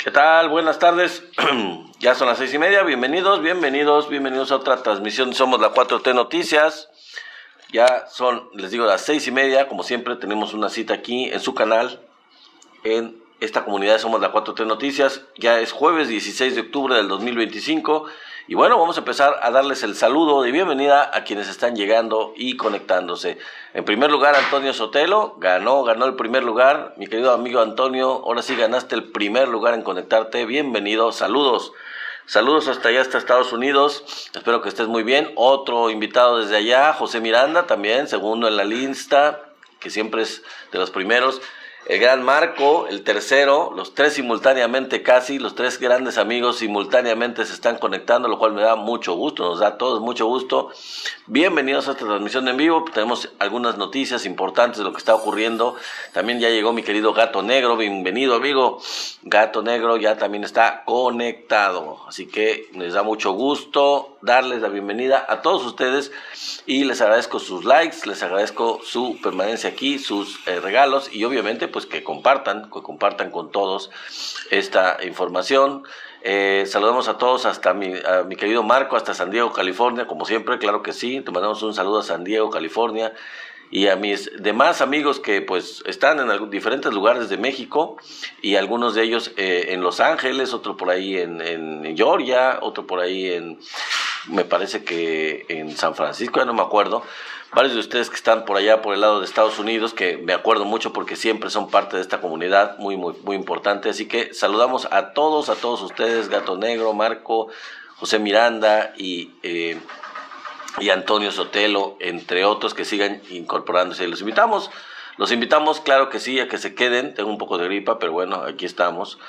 ¿Qué tal? Buenas tardes. Ya son las 6:30. Bienvenidos a otra transmisión de Somos la 4T Noticias. Ya son, les digo, las 6:30. Como siempre, tenemos una cita aquí en su canal, en esta comunidad de Somos la 4T Noticias. Ya es jueves 16 de octubre del 2025. Y bueno, vamos a empezar a darles el saludo de bienvenida a quienes están llegando y conectándose. En primer lugar, Antonio Sotelo, ganó el primer lugar. Mi querido amigo Antonio, ahora sí ganaste el primer lugar en conectarte. Bienvenido, saludos hasta allá, hasta Estados Unidos. Espero que estés muy bien. Otro invitado desde allá, José Miranda, también, segundo en la lista, que siempre es de los primeros. El gran Marco, el tercero, los tres simultáneamente casi, los tres grandes amigos simultáneamente se están conectando, lo cual me da mucho gusto, nos da a todos mucho gusto. Bienvenidos a esta transmisión en vivo, tenemos algunas noticias importantes de lo que está ocurriendo. También ya llegó mi querido Gato Negro, bienvenido amigo. Gato Negro ya también está conectado, así que les da mucho gusto darles la bienvenida a todos ustedes y les agradezco sus likes, les agradezco su permanencia aquí, sus regalos y obviamente pues que compartan con todos esta información. Saludamos a todos hasta a mi querido Marco, hasta San Diego, California, como siempre, claro que sí, te mandamos un saludo a San Diego, California, y a mis demás amigos que pues están en diferentes lugares de México, y algunos de ellos en Los Ángeles, otro por ahí en Georgia, otro por ahí me parece que en San Francisco, ya no me acuerdo. Varios de ustedes que están por allá, por el lado de Estados Unidos, que me acuerdo mucho porque siempre son parte de esta comunidad muy importante. Así que saludamos a todos ustedes, Gato Negro, Marco, José Miranda y Antonio Sotelo, entre otros que sigan incorporándose. Los invitamos, claro que sí, a que se queden. Tengo un poco de gripa, pero bueno, aquí estamos.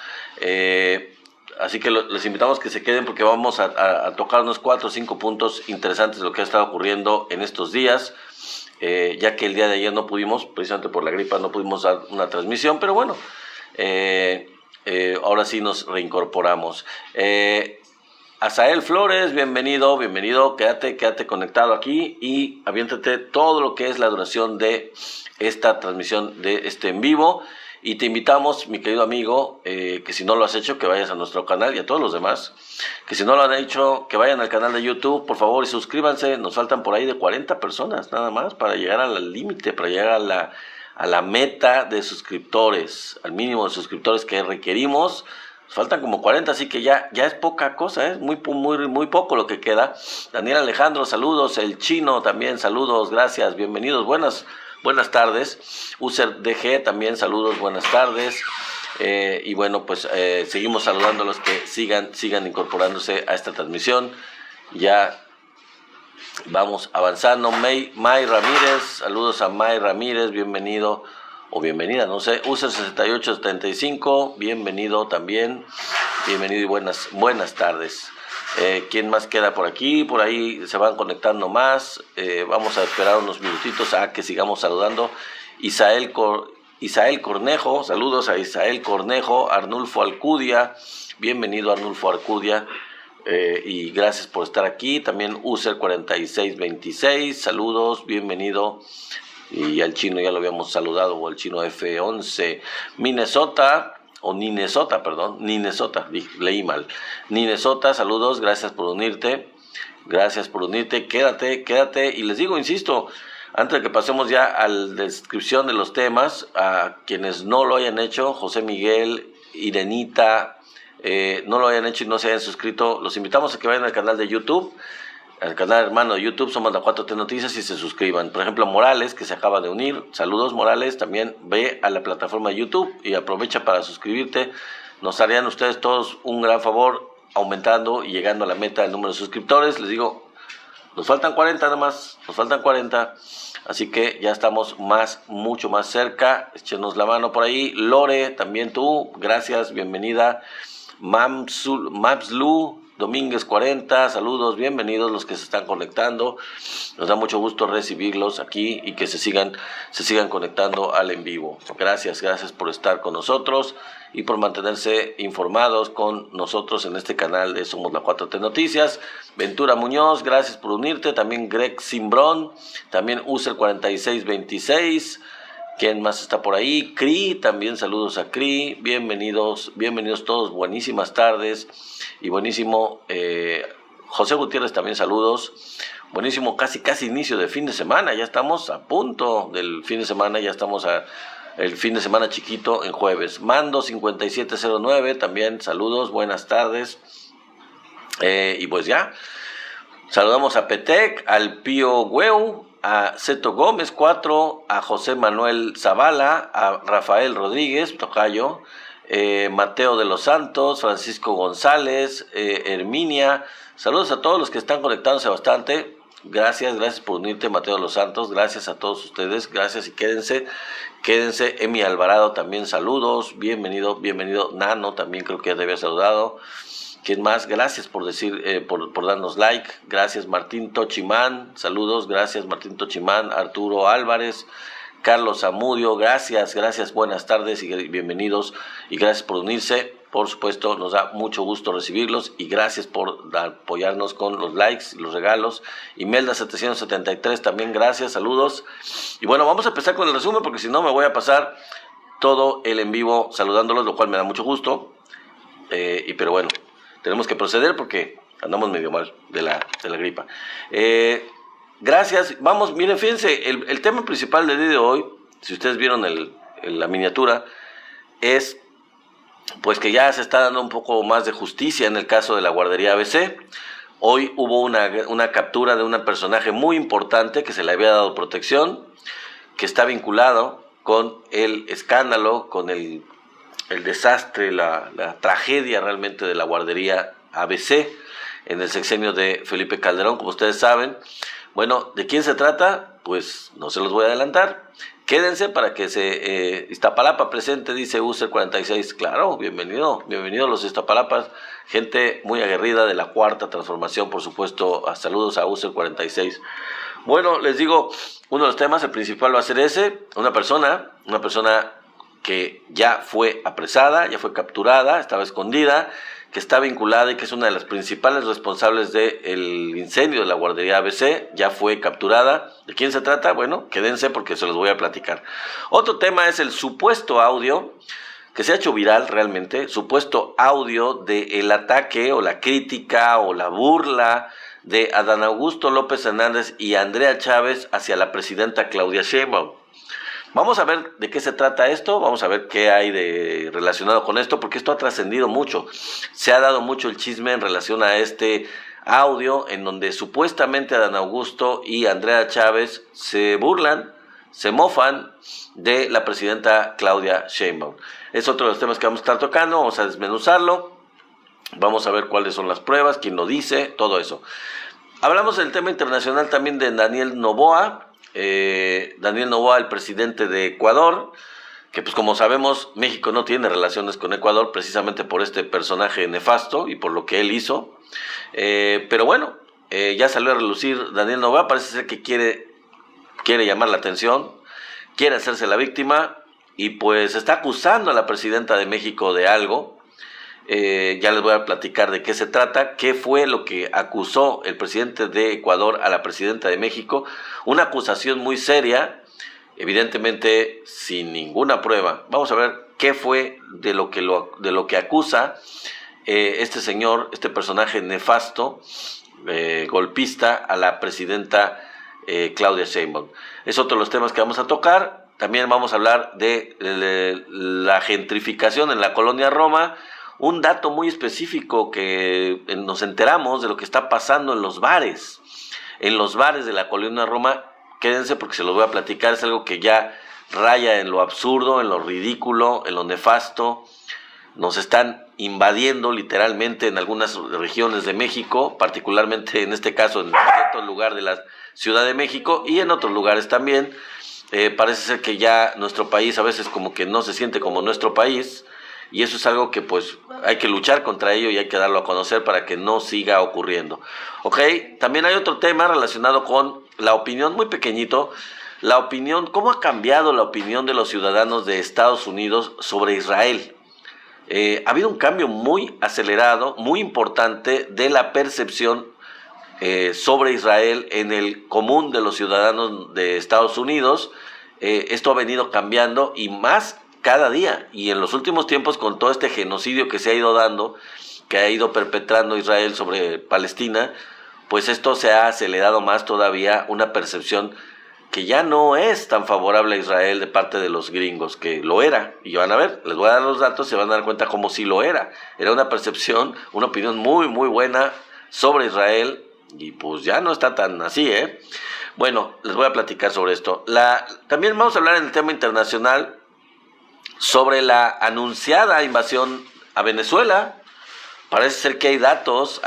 Así que les invitamos que se queden porque vamos a tocar unos 4 o 5 puntos interesantes de lo que ha estado ocurriendo en estos días, ya que el día de ayer no pudimos, precisamente por la gripa, no pudimos dar una transmisión, pero bueno, ahora sí nos reincorporamos. Azael Flores, bienvenido, quédate conectado aquí y aviéntate todo lo que es la duración de esta transmisión de este en vivo. Y te invitamos, mi querido amigo, que si no lo has hecho, que vayas a nuestro canal y a todos los demás, que si no lo han hecho, que vayan al canal de YouTube, por favor, y suscríbanse. Nos faltan por ahí de 40 personas nada más para llegar al límite, para llegar a la meta de suscriptores, al mínimo de suscriptores que requerimos. Nos faltan como 40, así que ya es poca cosa, es muy poco lo que queda. Daniel Alejandro, saludos. El Chino también, saludos, gracias, bienvenidos, buenas tardes. User DG también, saludos, buenas tardes. Y bueno, pues seguimos saludando a los que sigan incorporándose a esta transmisión. Ya vamos avanzando. May Ramírez, saludos a May Ramírez, bienvenido o bienvenida, no sé. User 6875, bienvenido también. Bienvenido y buenas tardes. ¿Quién más queda por aquí? Por ahí se van conectando más. Vamos a esperar unos minutitos a que sigamos saludando. Isael Cornejo, saludos a Isael Cornejo. Arnulfo Alcudia, bienvenido Arnulfo Alcudia, y gracias por estar aquí. También User 4626, saludos, bienvenido. Y al Chino ya lo habíamos saludado, o al Chino F11. Minnesota, leí mal. Minnesota, saludos, gracias por unirte, quédate, y les digo, insisto, antes de que pasemos ya a la descripción de los temas, a quienes no lo hayan hecho, José Miguel, Irenita, no lo hayan hecho y no se hayan suscrito, los invitamos a que vayan al canal de YouTube, al canal hermano de YouTube, Somos la 4T Noticias, y se suscriban. Por ejemplo, Morales, que se acaba de unir, saludos Morales, también ve a la plataforma de YouTube y aprovecha para suscribirte. Nos harían ustedes todos un gran favor, aumentando y llegando a la meta del número de suscriptores. Les digo, nos faltan 40 nada más, así que ya estamos mucho más cerca. Échenos la mano por ahí. Lore, también tú, gracias, bienvenida. Mapslu Domínguez 40, saludos, bienvenidos los que se están conectando. Nos da mucho gusto recibirlos aquí y que se sigan conectando al en vivo. Gracias por estar con nosotros y por mantenerse informados con nosotros en este canal de Somos la 4T Noticias. Ventura Muñoz, gracias por unirte. También Greg Simbrón, también User 4626. ¿Quién más está por ahí? Cri, también saludos a Cri. Bienvenidos todos. Buenísimas tardes. Y buenísimo, José Gutiérrez también saludos. Buenísimo, casi inicio de fin de semana. Ya estamos a punto del fin de semana. Ya estamos el fin de semana chiquito en jueves. Mando 5709 también saludos. Buenas tardes. Y pues ya. Saludamos a Petec, al Pío Hueu, a Ceto Gómez 4, a José Manuel Zavala, a Rafael Rodríguez, tocayo, Mateo de los Santos, Francisco González, Herminia. Saludos a todos los que están conectándose bastante. Gracias por unirte, Mateo de los Santos. Gracias a todos ustedes. Gracias y quédense. Emi Alvarado también saludos. Bienvenido. Nano también creo que ya te había saludado. ¿Quién más? Gracias por decir, por darnos like. Gracias Martín Tochimán, saludos, gracias Martín Tochimán, Arturo Álvarez, Carlos Zamudio, gracias, buenas tardes y bienvenidos y gracias por unirse. Por supuesto, nos da mucho gusto recibirlos y gracias por apoyarnos con los likes, los regalos. Imelda 773 también gracias, saludos. Y bueno, vamos a empezar con el resumen porque si no me voy a pasar todo el en vivo saludándolos, lo cual me da mucho gusto. Pero bueno. Tenemos que proceder porque andamos medio mal de la gripa. Gracias. Vamos, miren, fíjense, el tema principal del día de hoy, si ustedes vieron la miniatura, es pues que ya se está dando un poco más de justicia en el caso de la guardería ABC. Hoy hubo una captura de un personaje muy importante que se le había dado protección, que está vinculado con el escándalo, con el desastre, la tragedia realmente de la guardería ABC en el sexenio de Felipe Calderón, como ustedes saben. Bueno, ¿de quién se trata? Pues no se los voy a adelantar. Quédense para que Iztapalapa presente, dice User 46. Claro, bienvenido los Iztapalapas. Gente muy aguerrida de la Cuarta Transformación, por supuesto. Saludos a User 46. Bueno, les digo, uno de los temas, el principal va a ser ese. Una persona que ya fue apresada, ya fue capturada, estaba escondida, que está vinculada y que es una de las principales responsables del incendio de la guardería ABC, ya fue capturada. ¿De quién se trata? Bueno, quédense porque se los voy a platicar. Otro tema es el supuesto audio, que se ha hecho viral realmente, supuesto audio del ataque o la crítica o la burla de Adán Augusto López Hernández y Andrea Chávez hacia la presidenta Claudia Sheinbaum. Vamos a ver de qué se trata esto, vamos a ver qué hay relacionado con esto, porque esto ha trascendido mucho. Se ha dado mucho el chisme en relación a este audio en donde supuestamente Adán Augusto y Andrea Chávez se burlan, se mofan de la presidenta Claudia Sheinbaum. Es otro de los temas que vamos a estar tocando, vamos a desmenuzarlo, vamos a ver cuáles son las pruebas, quién lo dice, todo eso. Hablamos del tema internacional también de Daniel Noboa. Daniel Noboa, el presidente de Ecuador, que pues como sabemos México no tiene relaciones con Ecuador precisamente por este personaje nefasto y por lo que él hizo, pero bueno, ya salió a relucir Daniel Noboa, parece ser que quiere llamar la atención, quiere hacerse la víctima y pues está acusando a la presidenta de México de algo. Ya les voy a platicar de qué se trata, qué fue lo que acusó el presidente de Ecuador a la presidenta de México, una acusación muy seria, evidentemente sin ninguna prueba. Vamos a ver qué fue de lo que acusa este señor, este personaje nefasto, golpista a la presidenta Claudia Sheinbaum. Es otro de los temas que vamos a tocar. También vamos a hablar de la gentrificación en la colonia Roma. Un dato muy específico que nos enteramos de lo que está pasando en los bares de la colonia Roma. Quédense porque se los voy a platicar, es algo que ya raya en lo absurdo, en lo ridículo, en lo nefasto. Nos están invadiendo literalmente en algunas regiones de México, particularmente en este caso en cierto lugar de la Ciudad de México y en otros lugares también. Parece ser que ya nuestro país a veces como que no se siente como nuestro país. Y eso es algo que pues hay que luchar contra ello y hay que darlo a conocer para que no siga ocurriendo. ¿Ok? También hay otro tema relacionado con la opinión, muy pequeñito. La opinión, ¿cómo ha cambiado la opinión de los ciudadanos de Estados Unidos sobre Israel? Ha habido un cambio muy acelerado, muy importante de la percepción sobre Israel en el común de los ciudadanos de Estados Unidos. esto ha venido cambiando y más cada día. Y en los últimos tiempos, con todo este genocidio que se ha ido dando, que ha ido perpetrando Israel sobre Palestina, pues esto se ha acelerado más todavía una percepción que ya no es tan favorable a Israel de parte de los gringos, que lo era. Y van a ver, les voy a dar los datos, se van a dar cuenta como sí lo era. Era una percepción, una opinión muy, muy buena sobre Israel, y pues ya no está tan así, ¿eh? Bueno, les voy a platicar sobre esto. También vamos a hablar en el tema internacional sobre la anunciada invasión a Venezuela. Parece ser que hay datos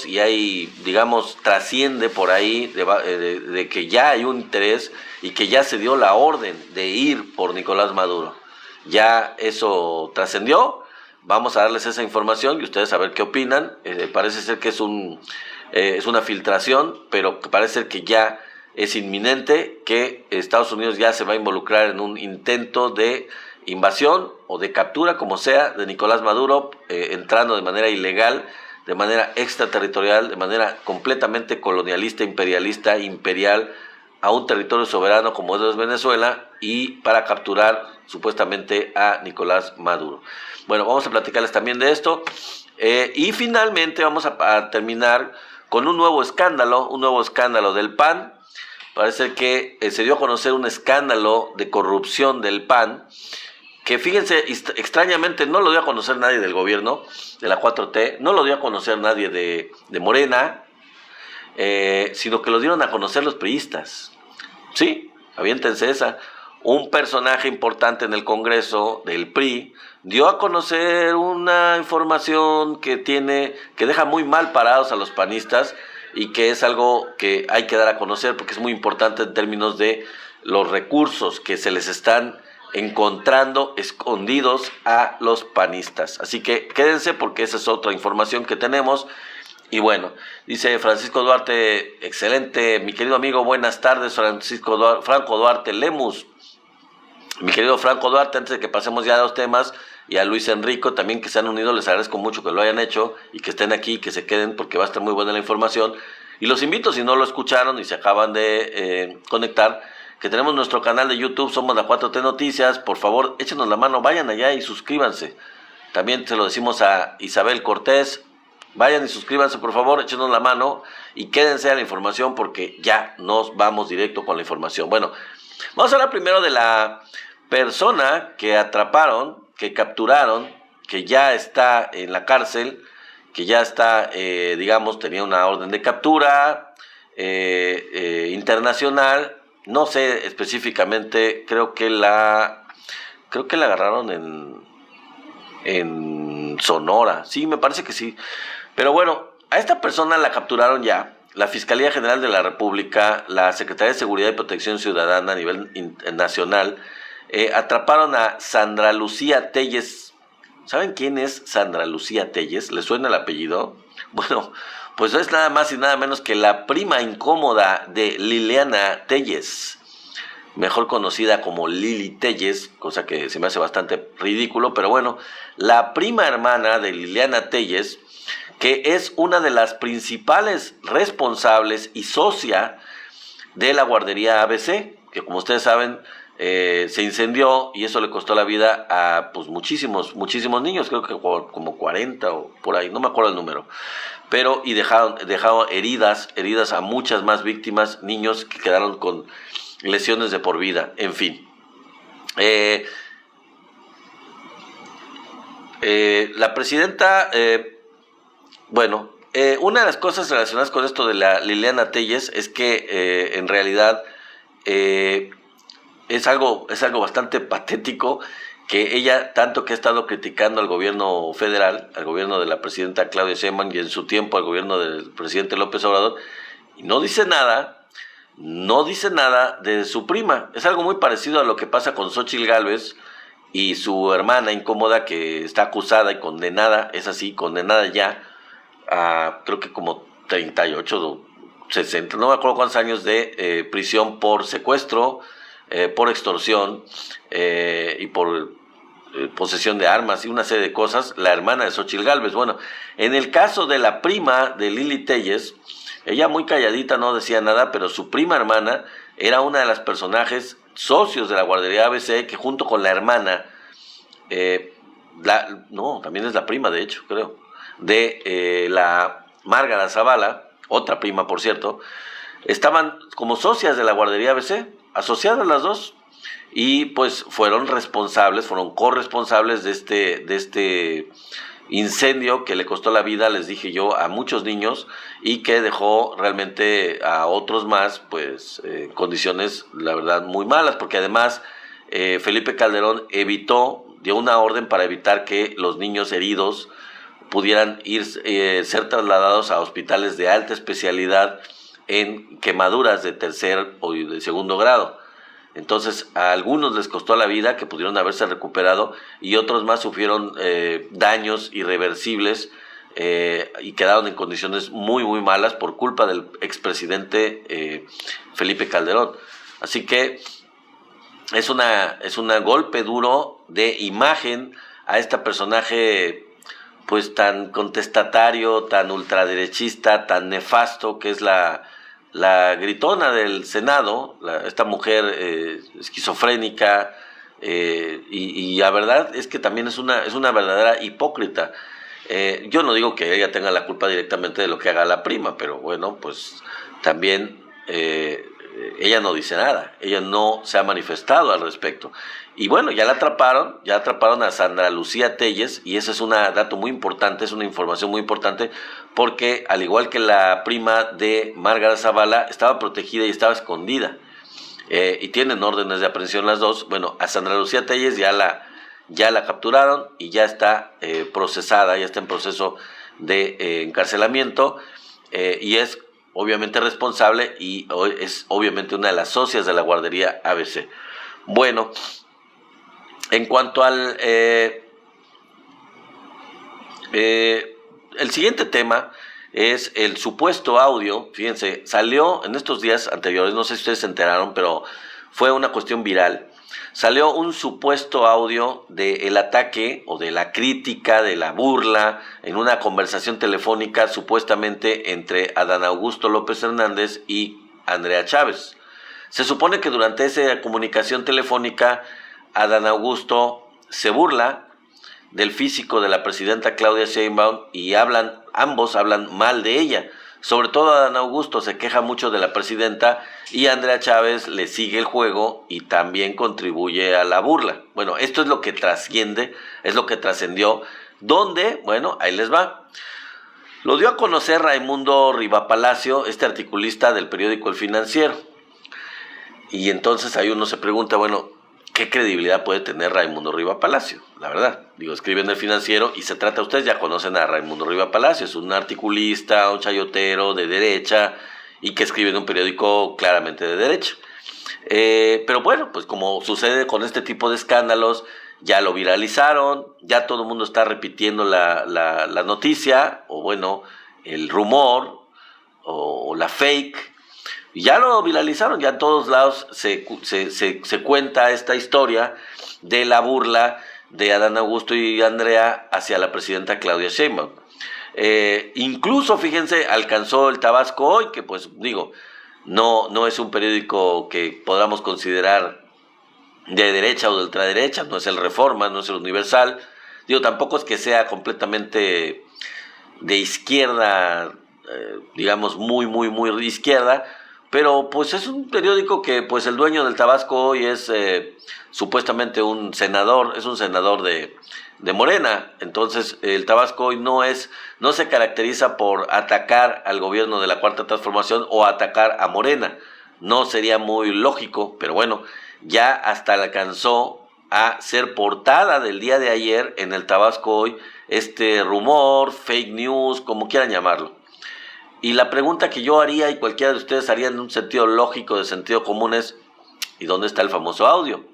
y hay, digamos, trasciende por ahí de que ya hay un interés y que ya se dio la orden de ir por Nicolás Maduro. Ya eso trascendió, vamos a darles esa información y ustedes a ver qué opinan. Parece ser que es una filtración, pero parece ser que ya es inminente que Estados Unidos ya se va a involucrar en un intento de invasión o de captura, como sea, de Nicolás Maduro, entrando de manera ilegal, de manera extraterritorial, de manera completamente colonialista, imperial, a un territorio soberano como es Venezuela, y para capturar supuestamente a Nicolás Maduro. Bueno, vamos a platicarles también de esto, y finalmente vamos a terminar con un nuevo escándalo del PAN. Parece que se dio a conocer un escándalo de corrupción del PAN, que fíjense, extrañamente no lo dio a conocer nadie del gobierno, de la 4T, no lo dio a conocer nadie de Morena, sino que lo dieron a conocer los priistas. Sí, aviéntense esa. Un personaje importante en el Congreso del PRI dio a conocer una información que deja muy mal parados a los panistas, y que es algo que hay que dar a conocer porque es muy importante en términos de los recursos que se les están encontrando escondidos a los panistas. Así que quédense porque esa es otra información que tenemos. Y bueno, dice Francisco Duarte, excelente, mi querido amigo, buenas tardes, Franco Duarte Lemus. Mi querido Franco Duarte, antes de que pasemos ya a los temas, y a Luis Enrico también, que se han unido, les agradezco mucho que lo hayan hecho y que estén aquí, que se queden porque va a estar muy buena la información. Y los invito, si no lo escucharon y se acaban de conectar, que tenemos nuestro canal de YouTube, somos la 4T Noticias. Por favor, échenos la mano, vayan allá y suscríbanse. También se lo decimos a Isabel Cortés, vayan y suscríbanse por favor, échenos la mano y quédense a la información porque ya nos vamos directo con la información. Bueno, vamos a hablar primero de la persona que atraparon, que capturaron, que ya está en la cárcel, que ya está, tenía una orden de captura internacional. No sé específicamente, creo que la agarraron en Sonora. Sí, me parece que sí. Pero bueno, a esta persona la capturaron ya. La Fiscalía General de la República, la Secretaría de Seguridad y Protección Ciudadana a nivel nacional, atraparon a Sandra Lucía Telles. ¿Saben quién es Sandra Lucía Telles? ¿Les suena el apellido? Bueno, pues es nada más y nada menos que la prima incómoda de Liliana Telles, mejor conocida como Lili Telles, cosa que se me hace bastante ridículo, pero bueno, la prima hermana de Liliana Telles, que es una de las principales responsables y socia de la guardería ABC, que como ustedes saben, se incendió y eso le costó la vida a pues muchísimos niños, creo que como 40 o por ahí, no me acuerdo el número, pero y dejaron heridas a muchas más víctimas, niños que quedaron con lesiones de por vida, en fin. La presidenta, una de las cosas relacionadas con esto de la Liliana Telles es que en realidad es algo bastante patético que ella, tanto que ha estado criticando al gobierno federal, al gobierno de la presidenta Claudia Sheinbaum y en su tiempo al gobierno del presidente López Obrador, y no dice nada de su prima. Es algo muy parecido a lo que pasa con Xóchitl Gálvez y su hermana incómoda, que está acusada y condenada, es así, condenada ya a creo que como 38 o 60, no me acuerdo cuántos años de prisión por secuestro, por extorsión y por posesión de armas y una serie de cosas, la hermana de Xóchitl Gálvez. Bueno, en el caso de la prima de Lili Telles, ella muy calladita, no decía nada, pero su prima hermana era una de las personajes socios de la guardería ABC, que junto con la hermana, también es la prima, de hecho, creo, de la Márgara Zavala, otra prima, por cierto, estaban como socias de la guardería ABC, asociadas las dos, y pues fueron corresponsables de este incendio que le costó la vida, les dije yo, a muchos niños, y que dejó realmente a otros más, pues, en condiciones, la verdad, muy malas, porque además Felipe Calderón dio una orden para evitar que los niños heridos pudieran ser trasladados a hospitales de alta especialidad en quemaduras de tercer o de segundo grado. Entonces a algunos les costó la vida, que pudieron haberse recuperado, y otros más sufrieron daños irreversibles y quedaron en condiciones muy muy malas por culpa del expresidente Felipe Calderón. Así que es una golpe duro de imagen a este personaje pues tan contestatario, tan ultraderechista, tan nefasto, que es la gritona del Senado, esta mujer esquizofrénica, y la verdad es que también es una verdadera hipócrita. Yo no digo que ella tenga la culpa directamente de lo que haga la prima, pero bueno, pues también ella no dice nada, ella no se ha manifestado al respecto. Y bueno, ya atraparon a Sandra Lucía Telles, y ese es un dato muy importante, es una información muy importante, porque al igual que la prima de Márgara Zavala, estaba protegida y estaba escondida, y tienen órdenes de aprehensión las dos. Bueno, a Sandra Lucía Telles ya la capturaron y ya está procesada, ya está en proceso de encarcelamiento, y es obviamente responsable y es obviamente una de las socias de la guardería ABC. Bueno, en cuanto al el siguiente tema es el supuesto audio. Fíjense, salió en estos días anteriores, no sé si ustedes se enteraron, pero fue una cuestión viral. Salió un supuesto audio del ataque o de la crítica, de la burla, en una conversación telefónica supuestamente entre Adán Augusto López Hernández y Andrea Chávez. Se supone que durante esa comunicación telefónica Adán Augusto se burla del físico de la presidenta Claudia Sheinbaum y ambos hablan mal de ella. Sobre todo Adán Augusto se queja mucho de la presidenta, y Andrea Chávez le sigue el juego y también contribuye a la burla. Bueno, esto es lo que trasciende, es lo que trascendió, donde, bueno, ahí les va. Lo dio a conocer Raimundo Rivapalacio, este articulista del periódico El Financiero. Y entonces ahí uno se pregunta, bueno, ¿qué credibilidad puede tener Raimundo Rivapalacio? La verdad, escribe en El Financiero y se trata, ustedes ya conocen a Raimundo Rivapalacio, es un articulista, un chayotero de derecha y que escribe en un periódico claramente de derecha. Pero bueno, pues como sucede con este tipo de escándalos, ya lo viralizaron, ya todo el mundo está repitiendo la noticia, o bueno, el rumor, o la fake. Ya lo viralizaron, ya en todos lados se cuenta esta historia de la burla de Adán Augusto y Andrea hacia la presidenta Claudia Sheinbaum. Incluso, fíjense, alcanzó el Tabasco Hoy, que pues no es un periódico que podamos considerar de derecha o de ultraderecha, no es el Reforma, no es el Universal, tampoco es que sea completamente de izquierda, digamos muy de izquierda, pero pues es un periódico que pues el dueño del Tabasco Hoy es supuestamente un senador de Morena. Entonces el Tabasco Hoy no se caracteriza por atacar al gobierno de la Cuarta Transformación o atacar a Morena. No sería muy lógico, pero bueno, ya hasta alcanzó a ser portada del día de ayer en el Tabasco Hoy este rumor, fake news, como quieran llamarlo. Y la pregunta que yo haría y cualquiera de ustedes haría en un sentido lógico, de sentido común, es ¿y dónde está el famoso audio?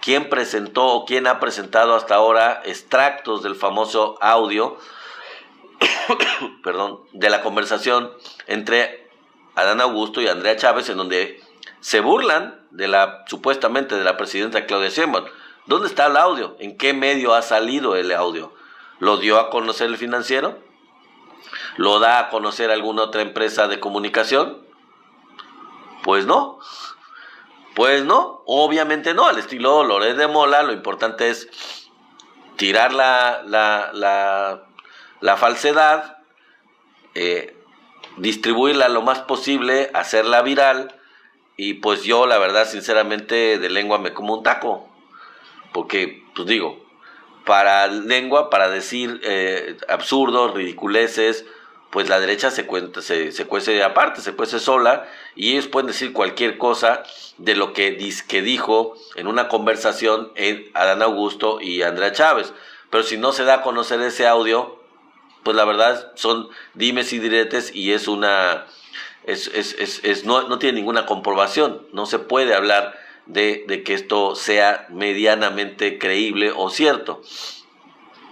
¿Quién presentó o quién ha presentado hasta ahora extractos del famoso audio de la conversación entre Adán Augusto y Andrea Chávez, en donde se burlan supuestamente de la presidenta Claudia Sheinbaum? ¿Dónde está el audio? ¿En qué medio ha salido el audio? ¿Lo dio a conocer El Financiero? ¿Lo da a conocer alguna otra empresa de comunicación? Pues no. Pues no, obviamente no, al estilo Loret de Mola, lo importante es tirar la falsedad, eh, distribuirla lo más posible, hacerla viral, y pues yo la verdad sinceramente de lengua me como un taco, porque pues digo, para lengua, para decir absurdos, ridiculeces, pues la derecha se cuece aparte, se cuece sola, y ellos pueden decir cualquier cosa de lo que dijo en una conversación en Adán Augusto y Andrea Chávez. Pero si no se da a conocer ese audio, pues la verdad son dimes y diretes, y es una no tiene ninguna comprobación. No se puede hablar de que esto sea medianamente creíble o cierto.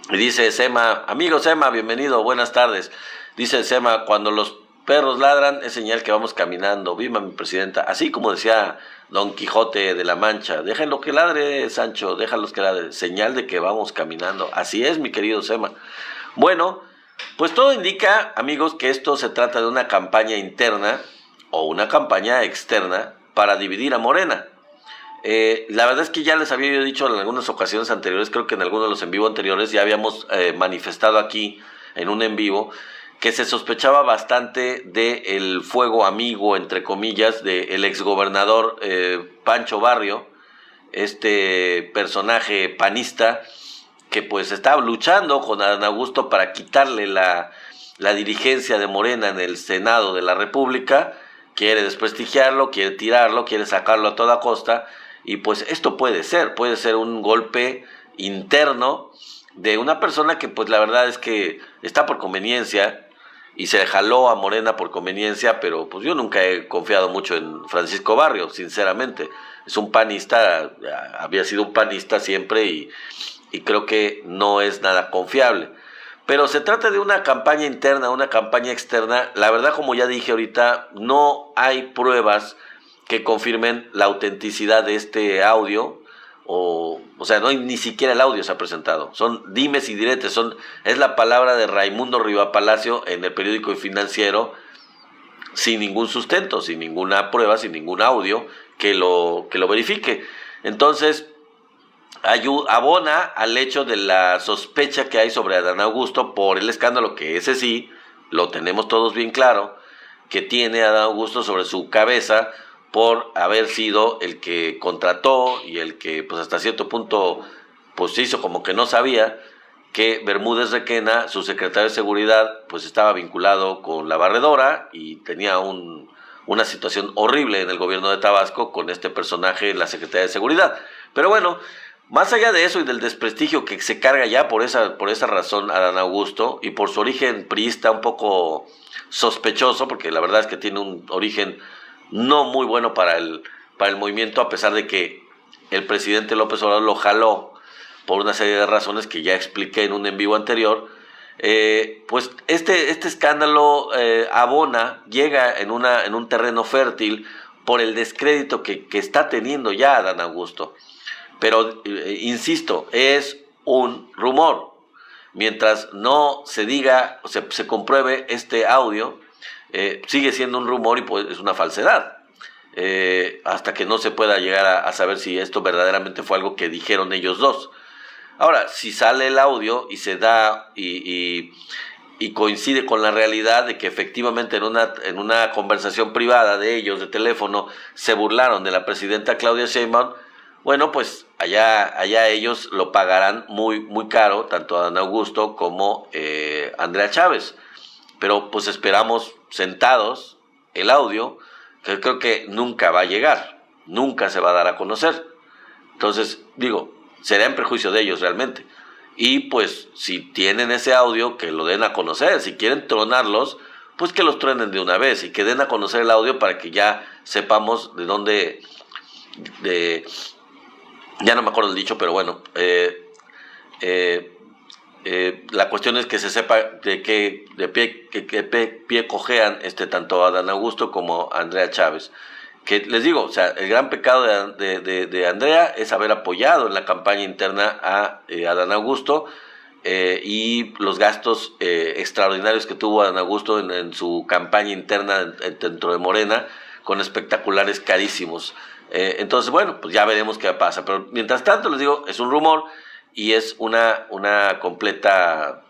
Y dice Sema, amigo Sema, bienvenido, buenas tardes. Dice Sema, cuando los perros ladran es señal que vamos caminando. Viva mi presidenta. Así como decía Don Quijote de la Mancha, déjenlo que ladre, Sancho, déjalos que ladre. Señal de que vamos caminando. Así es, mi querido Sema. Bueno, pues todo indica, amigos, que esto se trata de una campaña interna o una campaña externa para dividir a Morena. La verdad es que ya les había yo dicho en algunas ocasiones anteriores, creo que en algunos de los en vivo anteriores ya habíamos manifestado aquí en un en vivo que se sospechaba bastante del fuego amigo, entre comillas, del exgobernador Pancho Barrio, este personaje panista que pues estaba luchando con Adán Augusto para quitarle la dirigencia de Morena en el Senado de la República. Quiere desprestigiarlo, quiere tirarlo, quiere sacarlo a toda costa, y pues esto puede ser un golpe interno de una persona que pues la verdad es que está por conveniencia y se jaló a Morena por conveniencia, pero pues yo nunca he confiado mucho en Francisco Barrio, sinceramente. Es un panista, había sido un panista siempre, y creo que no es nada confiable. Pero se trata de una campaña interna, una campaña externa. La verdad, como ya dije ahorita, no hay pruebas que confirmen la autenticidad de este audio. O sea, no hay, ni siquiera el audio se ha presentado. Son dimes y diretes. Es la palabra de Raimundo Rivapalacio en el periódico Financiero, sin ningún sustento, sin ninguna prueba, sin ningún audio que lo verifique. Entonces, abona al hecho de la sospecha que hay sobre Adán Augusto por el escándalo que ese sí lo tenemos todos bien claro, que tiene Adán Augusto sobre su cabeza por haber sido el que contrató y el que pues hasta cierto punto pues hizo como que no sabía que Bermúdez Requena, su secretario de seguridad, pues estaba vinculado con la barredora y tenía una situación horrible en el gobierno de Tabasco con este personaje en la Secretaría de Seguridad. Pero bueno, más allá de eso y del desprestigio que se carga ya por esa razón Adán Augusto, y por su origen priista un poco sospechoso, porque la verdad es que tiene un origen no muy bueno para el movimiento, a pesar de que el presidente López Obrador lo jaló por una serie de razones que ya expliqué en un en vivo anterior. Pues este escándalo llega en un terreno fértil por el descrédito que está teniendo ya Adán Augusto. Pero, insisto, es un rumor. Mientras no se diga, o se compruebe este audio, sigue siendo un rumor y pues es una falsedad. Hasta que no se pueda llegar a saber si esto verdaderamente fue algo que dijeron ellos dos. Ahora, si sale el audio y se da y coincide con la realidad de que efectivamente en una conversación privada de ellos, de teléfono, se burlaron de la presidenta Claudia Sheinbaum, bueno, pues allá ellos lo pagarán muy, muy caro, tanto Adán Augusto como Andrea Chávez. Pero pues esperamos sentados el audio, que creo que nunca va a llegar, nunca se va a dar a conocer. Entonces, digo, será en perjuicio de ellos realmente. Y pues si tienen ese audio, que lo den a conocer. Si quieren tronarlos, pues que los truenen de una vez y que den a conocer el audio para que ya sepamos de dónde... ya no me acuerdo el dicho, pero bueno, la cuestión es que se sepa de qué pie cojean tanto Adán Augusto como Andrea Chávez. Que les digo, o sea, el gran pecado de Andrea es haber apoyado en la campaña interna a Adán Augusto, y los gastos extraordinarios que tuvo Adán Augusto en su campaña interna dentro de Morena, con espectaculares carísimos. Entonces, bueno, pues ya veremos qué pasa. Pero mientras tanto, les digo, es un rumor y es una completa,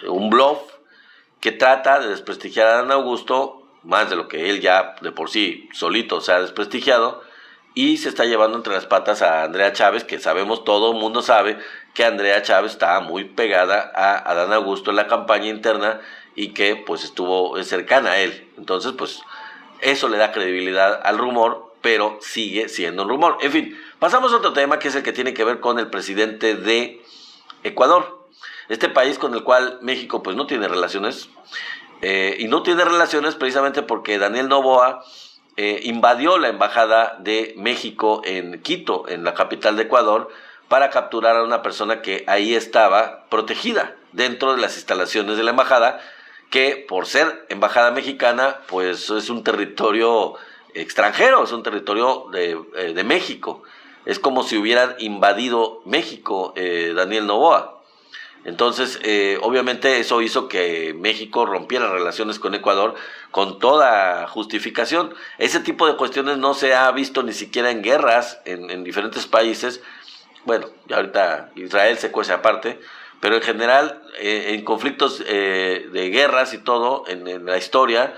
un bluff que trata de desprestigiar a Adán Augusto, más de lo que él ya de por sí solito se ha desprestigiado, y se está llevando entre las patas a Andrea Chávez, que sabemos, todo el mundo sabe que Andrea Chávez estaba muy pegada a Adán Augusto en la campaña interna y que pues estuvo cercana a él. Entonces, pues eso le da credibilidad al rumor, pero sigue siendo un rumor. En fin, pasamos a otro tema, que es el que tiene que ver con el presidente de Ecuador. Este país con el cual México pues no tiene relaciones, y no tiene relaciones precisamente porque Daniel Noboa invadió la embajada de México en Quito, en la capital de Ecuador, para capturar a una persona que ahí estaba protegida dentro de las instalaciones de la embajada, que por ser embajada mexicana pues es un territorio extranjero, es un territorio de México. Es como si hubieran invadido México, Daniel Noboa. Entonces, obviamente eso hizo que México rompiera relaciones con Ecuador con toda justificación. Ese tipo de cuestiones no se ha visto ni siquiera en guerras en diferentes países. Bueno, ya ahorita Israel se cuece aparte, pero en general en conflictos de guerras y todo en la historia,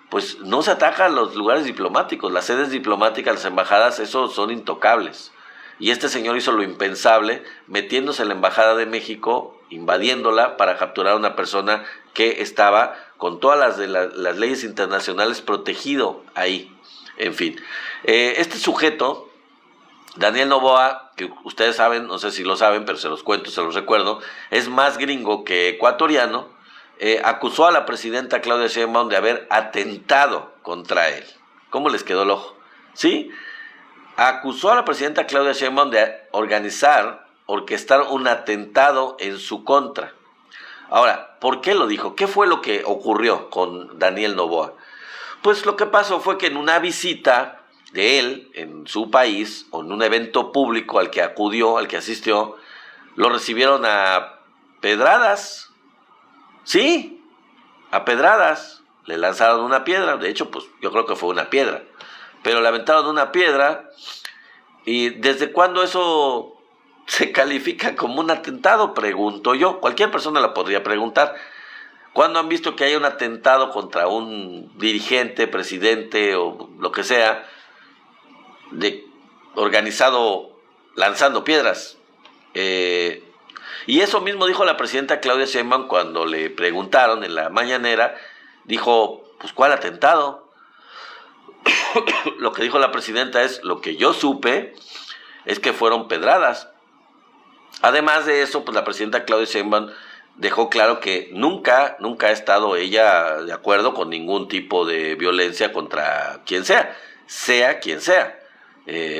pues no se atacan los lugares diplomáticos, las sedes diplomáticas, las embajadas, eso son intocables. Y este señor hizo lo impensable, metiéndose en la embajada de México, invadiéndola para capturar a una persona que estaba con todas las leyes internacionales protegido ahí. En fin, este sujeto, Daniel Noboa, que ustedes saben, no sé si lo saben, pero se los cuento, se los recuerdo, es más gringo que ecuatoriano, acusó a la presidenta Claudia Sheinbaum de haber atentado contra él. ¿Cómo les quedó el ojo? ¿Sí? Acusó a la presidenta Claudia Sheinbaum de orquestar un atentado en su contra. Ahora, ¿por qué lo dijo? ¿Qué fue lo que ocurrió con Daniel Noboa? Pues lo que pasó fue que en una visita de él en su país, o en un evento público al que acudió, al que asistió, lo recibieron a pedradas. Sí, a pedradas. Le lanzaron una piedra, de hecho, pues yo creo que fue una piedra. Pero le aventaron una piedra. ¿Y desde cuándo eso se califica como un atentado? Pregunto yo. Cualquier persona la podría preguntar. ¿Cuándo han visto que hay un atentado contra un dirigente, presidente o lo que sea, organizado lanzando piedras? Y eso mismo dijo la presidenta Claudia Sheinbaum cuando le preguntaron en la mañanera. Dijo, pues ¿cuál atentado? Lo que dijo la presidenta es, lo que yo supe es que fueron pedradas. Además de eso, pues la presidenta Claudia Sheinbaum dejó claro que nunca ha estado ella de acuerdo con ningún tipo de violencia contra quien sea quien sea.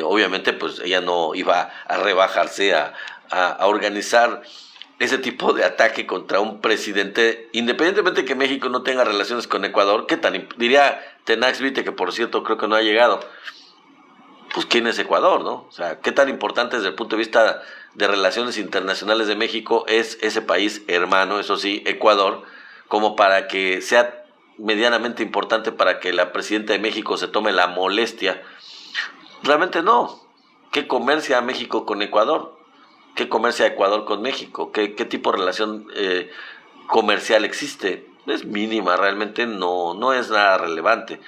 Obviamente, pues ella no iba a rebajarse a organizar ese tipo de ataque contra un presidente, independientemente de que México no tenga relaciones con Ecuador. ¿Qué tan diría Tenax Vite, que por cierto creo que no ha llegado? Pues ¿quién es Ecuador, no? O sea, ¿qué tan importante desde el punto de vista de relaciones internacionales de México es ese país hermano, eso sí, Ecuador, como para que sea medianamente importante para que la presidenta de México se tome la molestia? Realmente no. ¿Qué comercia México con Ecuador? ¿Qué comercia Ecuador con México? ¿Qué tipo de relación comercial existe? Es mínima, realmente no es nada relevante.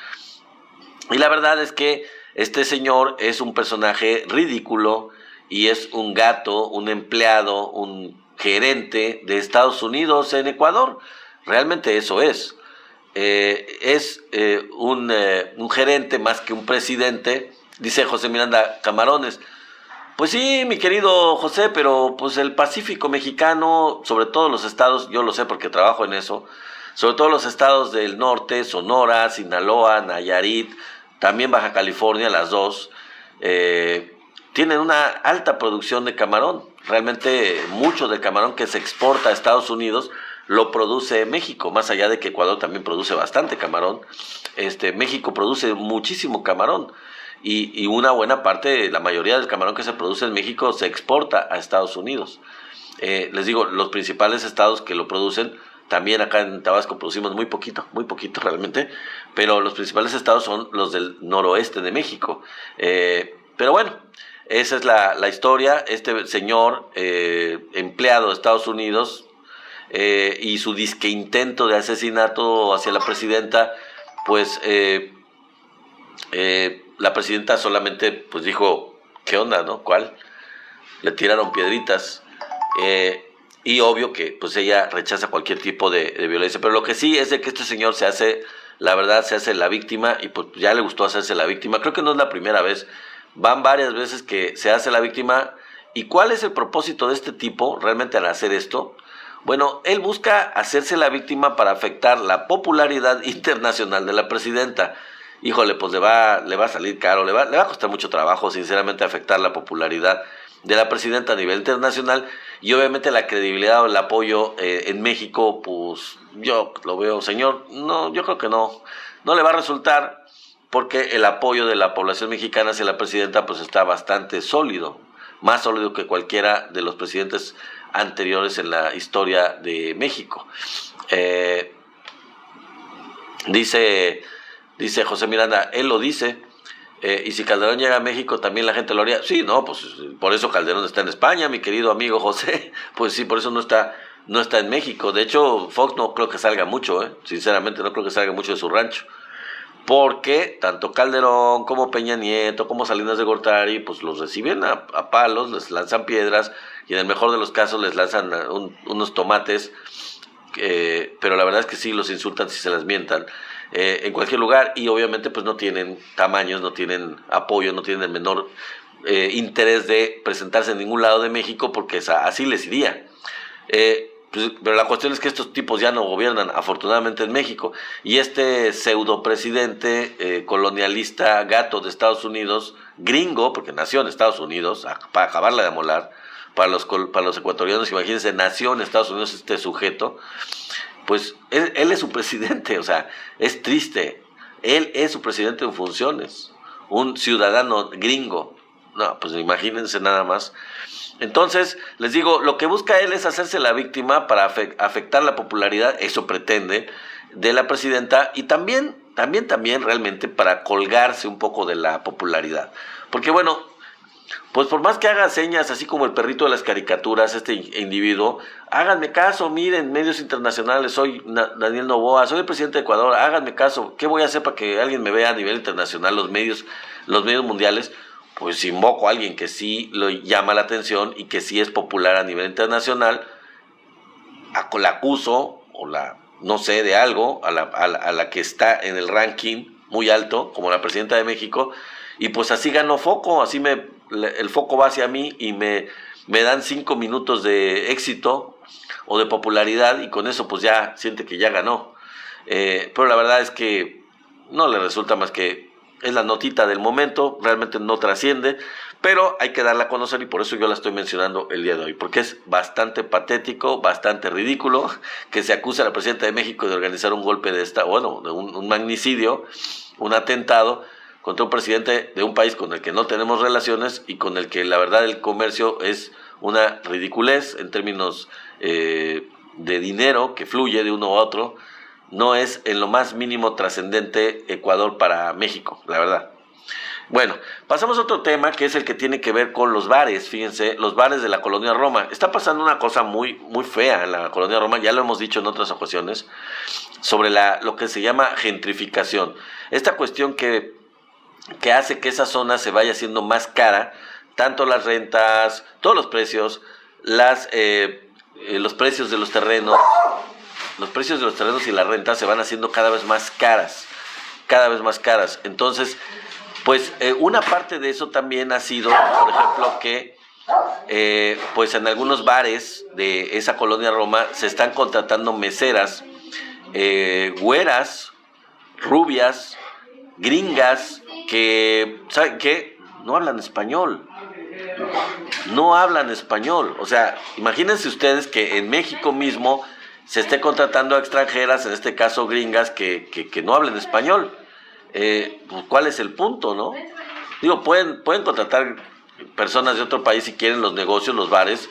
Y la verdad es que este señor es un personaje ridículo y es un gato, un empleado, un gerente de Estados Unidos en Ecuador. Realmente eso es. Es un gerente más que un presidente, dice José Miranda Camarones. Pues sí, mi querido José, pero pues el Pacífico mexicano, sobre todo los estados, yo lo sé porque trabajo en eso, sobre todo los estados del norte, Sonora, Sinaloa, Nayarit, también Baja California, las dos, tienen una alta producción de camarón. Realmente mucho del camarón que se exporta a Estados Unidos lo produce México, más allá de que Ecuador también produce bastante camarón. México produce muchísimo camarón. Y una buena parte, la mayoría del camarón que se produce en México se exporta a Estados Unidos. Les digo, los principales estados que lo producen También acá en Tabasco producimos muy poquito realmente, pero los principales estados son los del noroeste de México. Pero bueno, esa es la historia. Este señor, empleado de Estados Unidos, y su disque intento de asesinato hacia la presidenta, pues la presidenta solamente pues dijo, ¿qué onda, no? ¿Cuál? Le tiraron piedritas, y obvio que pues ella rechaza cualquier tipo de violencia, pero lo que sí es de que este señor se hace la víctima, y pues ya le gustó hacerse la víctima. Creo que no es la primera vez, van varias veces que se hace la víctima. ¿Y cuál es el propósito de este tipo realmente al hacer esto? Bueno, él busca hacerse la víctima para afectar la popularidad internacional de la presidenta. Híjole, pues le va a salir caro, le va a costar mucho trabajo, sinceramente, afectar la popularidad de la presidenta a nivel internacional, y obviamente la credibilidad o el apoyo en México, pues yo lo veo, señor, no, yo creo que no le va a resultar, porque el apoyo de la población mexicana hacia la presidenta pues está bastante sólido, más sólido que cualquiera de los presidentes anteriores en la historia de México. Dice José Miranda, él lo dice, y si Calderón llega a México también la gente lo haría. Sí, no, pues por eso Calderón está en España, mi querido amigo José. Pues sí, por eso no está en México. De hecho, Fox no creo que salga mucho, sinceramente no creo que salga mucho de su rancho, porque tanto Calderón como Peña Nieto como Salinas de Gortari pues los reciben a palos, les lanzan piedras, y en el mejor de los casos les lanzan unos tomates, pero la verdad es que sí los insultan, si se las mientan, en cualquier lugar, y obviamente pues no tienen tamaños, no tienen apoyo, no tienen el menor interés de presentarse en ningún lado de México, porque así les iría. Pero la cuestión es que estos tipos ya no gobiernan afortunadamente en México, y este pseudo presidente colonialista gato de Estados Unidos, gringo, porque nació en Estados Unidos, para acabarla de amolar, para los ecuatorianos, imagínense, nació en Estados Unidos este sujeto, pues él es su presidente, o sea, es triste, él es su presidente en funciones, un ciudadano gringo, no, pues imagínense nada más. Entonces, les digo, lo que busca él es hacerse la víctima para afectar la popularidad, eso pretende, de la presidenta, y también realmente para colgarse un poco de la popularidad, porque bueno, pues por más que haga señas, así como el perrito de las caricaturas, este individuo, háganme caso, miren, medios internacionales, soy Daniel Noboa, soy el presidente de Ecuador, háganme caso, ¿qué voy a hacer para que alguien me vea a nivel internacional, los medios mundiales? Pues invoco a alguien que sí lo llama la atención y que sí es popular a nivel internacional, la acuso, o no sé, de algo, a la que está en el ranking muy alto, como la presidenta de México, y pues así gano foco, así el foco va hacia mí, y me dan 5 minutos de éxito o de popularidad, y con eso pues ya siente que ya ganó. Pero la verdad es que no le resulta más que es la notita del momento, realmente no trasciende, pero hay que darla a conocer, y por eso yo la estoy mencionando el día de hoy, porque es bastante patético, bastante ridículo que se acuse a la presidenta de México de organizar un golpe de estado, bueno, de un magnicidio, un atentado contra un presidente de un país con el que no tenemos relaciones, y con el que la verdad el comercio es una ridiculez en términos de dinero que fluye de uno a otro. No es en lo más mínimo trascendente Ecuador para México, la verdad. Bueno, pasamos a otro tema, que es el que tiene que ver con los bares. Fíjense, los bares de la Colonia Roma. Está pasando una cosa muy, muy fea en la Colonia Roma, ya lo hemos dicho en otras ocasiones, sobre lo que se llama gentrificación. Esta cuestión que hace que esa zona se vaya haciendo más cara, tanto las rentas, todos los precios, los precios de los terrenos. Los precios de los terrenos y la renta se van haciendo cada vez más caras. Entonces, pues una parte de eso también ha sido, por ejemplo, que pues en algunos bares de esa Colonia Roma se están contratando meseras, güeras, rubias, gringas, que, ¿saben qué? No hablan español. O sea, imagínense ustedes que en México mismo se esté contratando a extranjeras, en este caso gringas, que no hablen español. Pues, ¿cuál es el punto, no? Digo, pueden contratar personas de otro país si quieren, los negocios, los bares,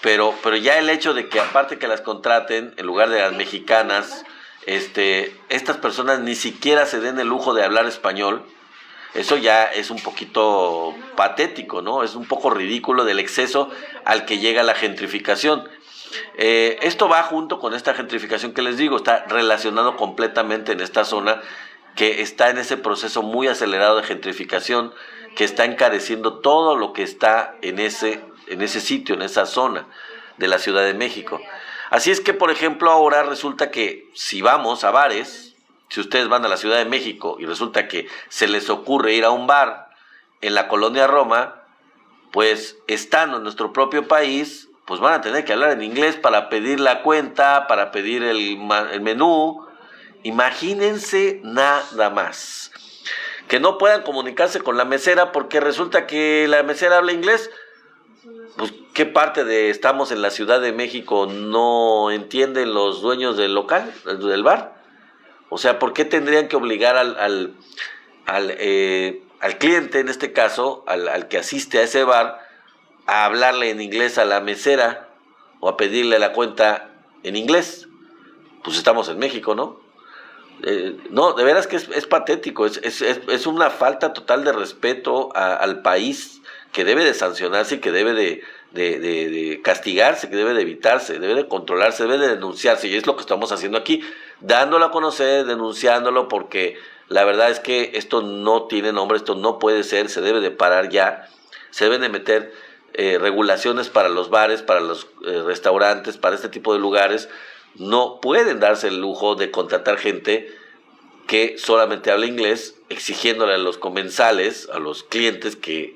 pero ya el hecho de que aparte que las contraten en lugar de las mexicanas, estas personas ni siquiera se den el lujo de hablar español, eso ya es un poquito patético, ¿no? Es un poco ridículo del exceso al que llega la gentrificación. Esto va junto con esta gentrificación que les digo, está relacionado completamente en esta zona que está en ese proceso muy acelerado de gentrificación, que está encareciendo todo lo que está en ese sitio, en esa zona de la Ciudad de México. Así es que, por ejemplo, ahora resulta que si vamos a bares, si ustedes van a la Ciudad de México y resulta que se les ocurre ir a un bar en la colonia Roma, pues estando en nuestro propio país, pues van a tener que hablar en inglés para pedir la cuenta, para pedir el menú. Imagínense nada más. Que no puedan comunicarse con la mesera porque resulta que la mesera habla inglés. Pues, ¿qué parte de estamos en la Ciudad de México no entienden los dueños del local, del bar? O sea, ¿por qué tendrían que obligar al cliente, en este caso, al que asiste a ese bar, a hablarle en inglés a la mesera o a pedirle la cuenta en inglés? Pues estamos en México, ¿no? No, de veras que es patético, es una falta total de respeto al país que debe de sancionarse y que debe de castigarse, que debe de evitarse, debe de controlarse, debe de denunciarse, y es lo que estamos haciendo aquí, dándolo a conocer, denunciándolo, porque la verdad es que esto no tiene nombre, esto no puede ser, se debe de parar ya, se deben de meter regulaciones para los bares, para los restaurantes, para este tipo de lugares. No pueden darse el lujo de contratar gente que solamente habla inglés, exigiéndole a los comensales, a los clientes que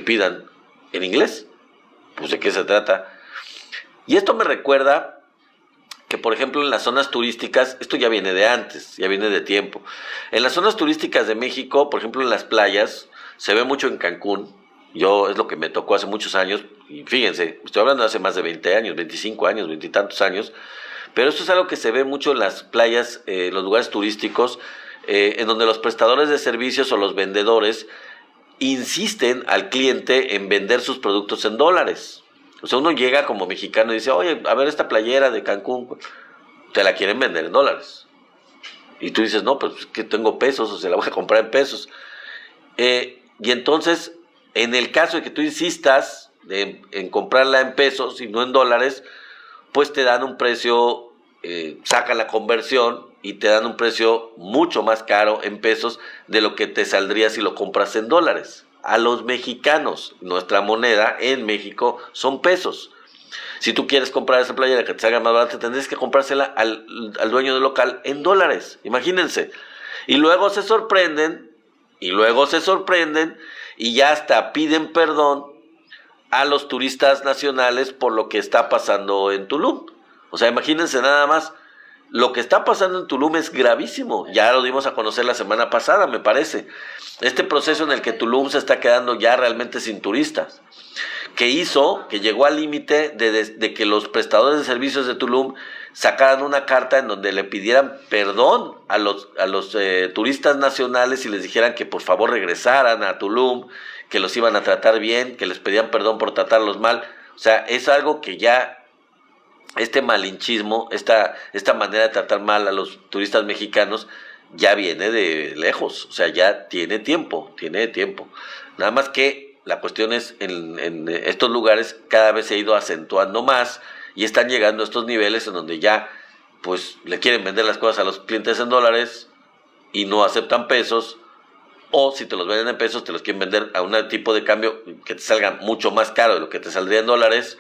pidan en inglés. Pues ¿de qué se trata? Y esto me recuerda que, por ejemplo, en las zonas turísticas, esto ya viene de antes, ya viene de tiempo. En las zonas turísticas de México, por ejemplo, en las playas, se ve mucho en Cancún. Es lo que me tocó hace muchos años, y fíjense, estoy hablando de hace más de 20 años, 25 años, 20 y tantos años, pero esto es algo que se ve mucho en las playas, en los lugares turísticos, en donde los prestadores de servicios o los vendedores insisten al cliente en vender sus productos en dólares. O sea, uno llega como mexicano y dice, oye, a ver esta playera de Cancún, te la quieren vender en dólares. Y tú dices, no, pues es que tengo pesos, o sea, la voy a comprar en pesos. Y entonces, en el caso de que tú insistas en comprarla en pesos y no en dólares, pues te dan un precio, sacan la conversión y te dan un precio mucho más caro en pesos de lo que te saldría si lo compras en dólares. A los mexicanos, nuestra moneda en México son pesos. Si tú quieres comprar esa playera que te salga más barata, tendrías que comprársela al dueño del local en dólares. Imagínense. Y luego se sorprenden, y ya hasta piden perdón a los turistas nacionales por lo que está pasando en Tulum. O sea, imagínense nada más, lo que está pasando en Tulum es gravísimo. Ya lo dimos a conocer la semana pasada, me parece. Este proceso en el que Tulum se está quedando ya realmente sin turistas, que llegó al límite de que los prestadores de servicios de Tulum sacaran una carta en donde le pidieran perdón a los turistas nacionales y les dijeran que por favor regresaran a Tulum, que los iban a tratar bien, que les pedían perdón por tratarlos mal. O sea, es algo que ya este malinchismo, esta manera de tratar mal a los turistas mexicanos ya viene de lejos, o sea, ya tiene tiempo. Nada más que la cuestión es, en estos lugares cada vez se ha ido acentuando más y están llegando a estos niveles en donde ya pues le quieren vender las cosas a los clientes en dólares y no aceptan pesos, o si te los venden en pesos te los quieren vender a un tipo de cambio que te salga mucho más caro de lo que te saldría en dólares.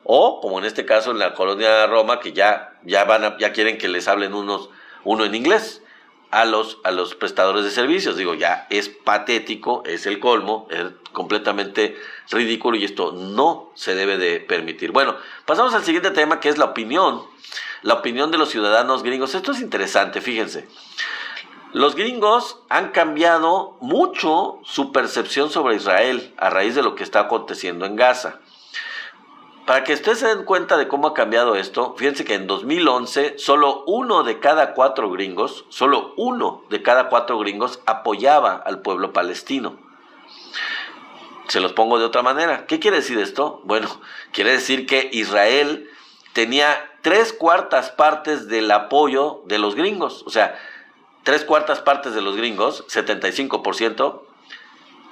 O, como en este caso en la colonia Roma, que ya quieren que les hablen uno en inglés a los prestadores de servicios. Digo, ya es patético, es el colmo, es completamente ridículo y esto no se debe de permitir. Bueno, pasamos al siguiente tema, que es la opinión de los ciudadanos gringos. Esto es interesante, fíjense. Los gringos han cambiado mucho su percepción sobre Israel a raíz de lo que está aconteciendo en Gaza. Para que ustedes se den cuenta de cómo ha cambiado esto, fíjense que en 2011 solo uno de cada cuatro gringos apoyaba al pueblo palestino. Se los pongo de otra manera. ¿Qué quiere decir esto? Bueno, quiere decir que Israel tenía 3/4 partes del apoyo de los gringos. O sea, 3/4 partes de los gringos, 75%,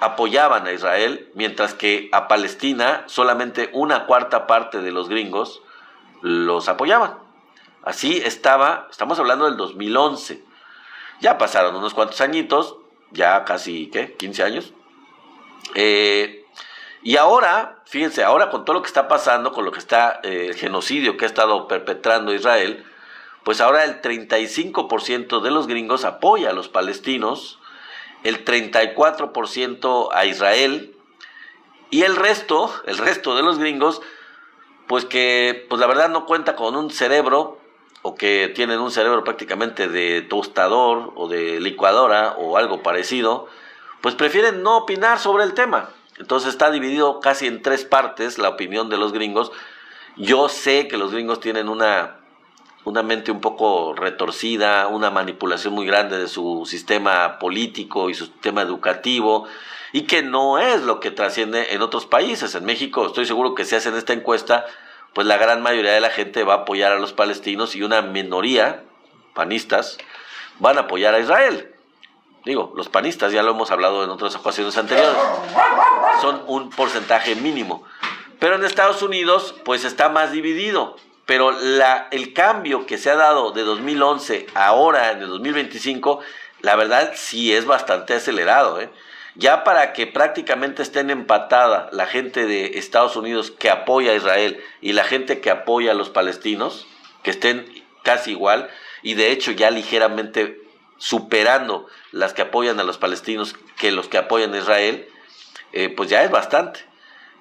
apoyaban a Israel, mientras que a Palestina solamente 1/4 parte de los gringos los apoyaban. Así estaba, estamos hablando del 2011. Ya pasaron unos cuantos añitos, ya casi, ¿qué? 15 años. Y ahora, fíjense, ahora con todo lo que está pasando, con lo que está el genocidio que ha estado perpetrando Israel, pues ahora el 35% de los gringos apoya a los palestinos, el 34% a Israel, y el resto de los gringos, pues que pues la verdad no cuenta con un cerebro, o que tienen un cerebro prácticamente de tostador o de licuadora o algo parecido, pues prefieren no opinar sobre el tema. Entonces está dividido casi en 3 partes la opinión de los gringos. Yo sé que los gringos tienen una mente un poco retorcida, una manipulación muy grande de su sistema político y su sistema educativo, y que no es lo que trasciende en otros países. En México estoy seguro que si hacen esta encuesta, pues la gran mayoría de la gente va a apoyar a los palestinos y una minoría, panistas, van a apoyar a Israel. Digo, los panistas, ya lo hemos hablado en otras ocasiones anteriores, son un porcentaje mínimo. Pero en Estados Unidos, pues está más dividido. Pero el cambio que se ha dado de 2011 a ahora, en el 2025, la verdad sí es bastante acelerado, ¿eh? Ya para que prácticamente estén empatada la gente de Estados Unidos que apoya a Israel y la gente que apoya a los palestinos, que estén casi igual, y de hecho ya ligeramente superando las que apoyan a los palestinos que los que apoyan a Israel, pues ya es bastante.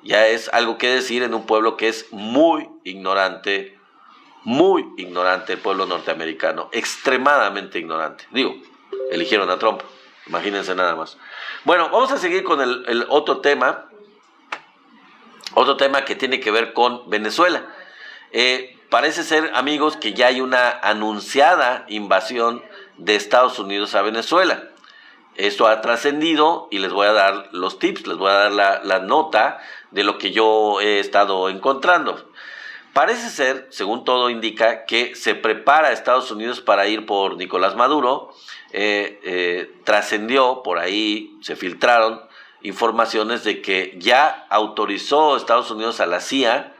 Ya es algo que decir en un pueblo que es muy ignorante el pueblo norteamericano, extremadamente ignorante. Digo, eligieron a Trump, imagínense nada más. Bueno, vamos a seguir con el otro tema que tiene que ver con Venezuela. Parece ser, amigos, que ya hay una anunciada invasión de Estados Unidos a Venezuela. Esto ha trascendido y les voy a dar los tips, les voy a dar la nota de lo que yo he estado encontrando. Parece ser, según todo indica, que se prepara Estados Unidos para ir por Nicolás Maduro. Trascendió, por ahí se filtraron informaciones de que ya autorizó Estados Unidos a la CIA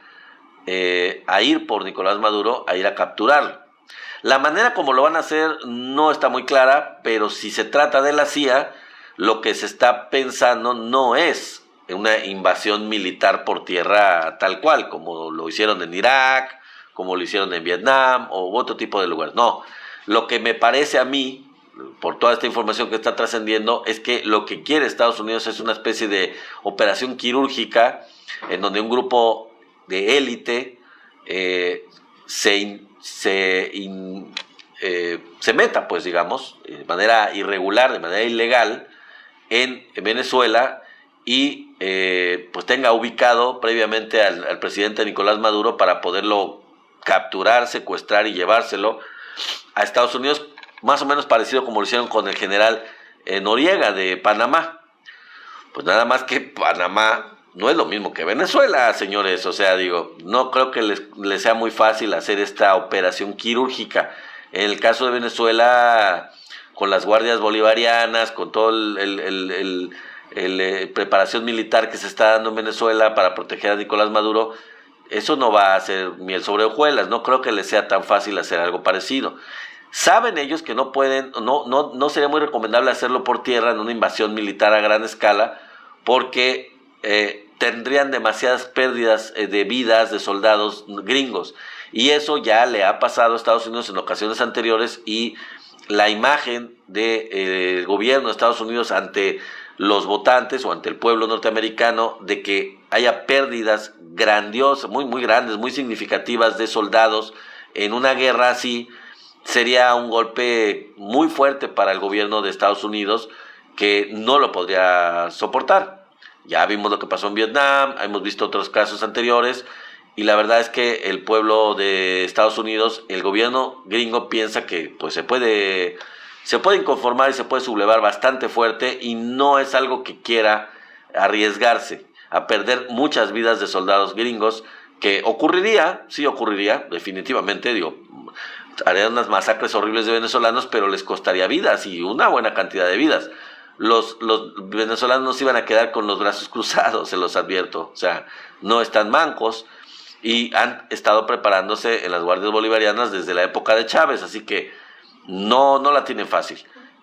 a ir por Nicolás Maduro, a ir a capturarlo. La manera como lo van a hacer no está muy clara, pero si se trata de la CIA, lo que se está pensando no es una invasión militar por tierra tal cual, como lo hicieron en Irak, como lo hicieron en Vietnam o otro tipo de lugares. No, lo que me parece a mí, por toda esta información que está trascendiendo, es que lo que quiere Estados Unidos es una especie de operación quirúrgica en donde un grupo de élite se meta, pues digamos, de manera irregular, de manera ilegal, en Venezuela y pues tenga ubicado previamente al presidente Nicolás Maduro para poderlo capturar, secuestrar y llevárselo a Estados Unidos, más o menos parecido como lo hicieron con el general Noriega de Panamá. Pues nada más que Panamá no es lo mismo que Venezuela, señores. O sea, digo, no creo que les sea muy fácil hacer esta operación quirúrgica. En el caso de Venezuela, con las guardias bolivarianas, con todo preparación militar que se está dando en Venezuela para proteger a Nicolás Maduro, eso no va a ser miel sobre hojuelas. No creo que les sea tan fácil hacer algo parecido. Saben ellos que no pueden, no sería muy recomendable hacerlo por tierra en una invasión militar a gran escala, porque tendrían demasiadas pérdidas de vidas de soldados gringos, y eso ya le ha pasado a Estados Unidos en ocasiones anteriores, y la imagen del gobierno de Estados Unidos ante los votantes o ante el pueblo norteamericano de que haya pérdidas grandiosas, muy grandes, muy significativas de soldados en una guerra así, sería un golpe muy fuerte para el gobierno de Estados Unidos, que no lo podría soportar. Ya vimos lo que pasó en Vietnam, hemos visto otros casos anteriores, y la verdad es que el pueblo de Estados Unidos, el gobierno gringo piensa que pues se puede inconformar y se puede sublevar bastante fuerte, y no es algo que quiera arriesgarse. a perder muchas vidas de soldados gringos, que ocurriría, sí ocurriría, definitivamente, digo, harían unas masacres horribles de venezolanos, pero les costaría vidas y una buena cantidad de vidas. Los venezolanos no se iban a quedar con los brazos cruzados, se los advierto, o sea, no están mancos y han estado preparándose en las guardias bolivarianas desde la época de Chávez, así que no la tienen fácil.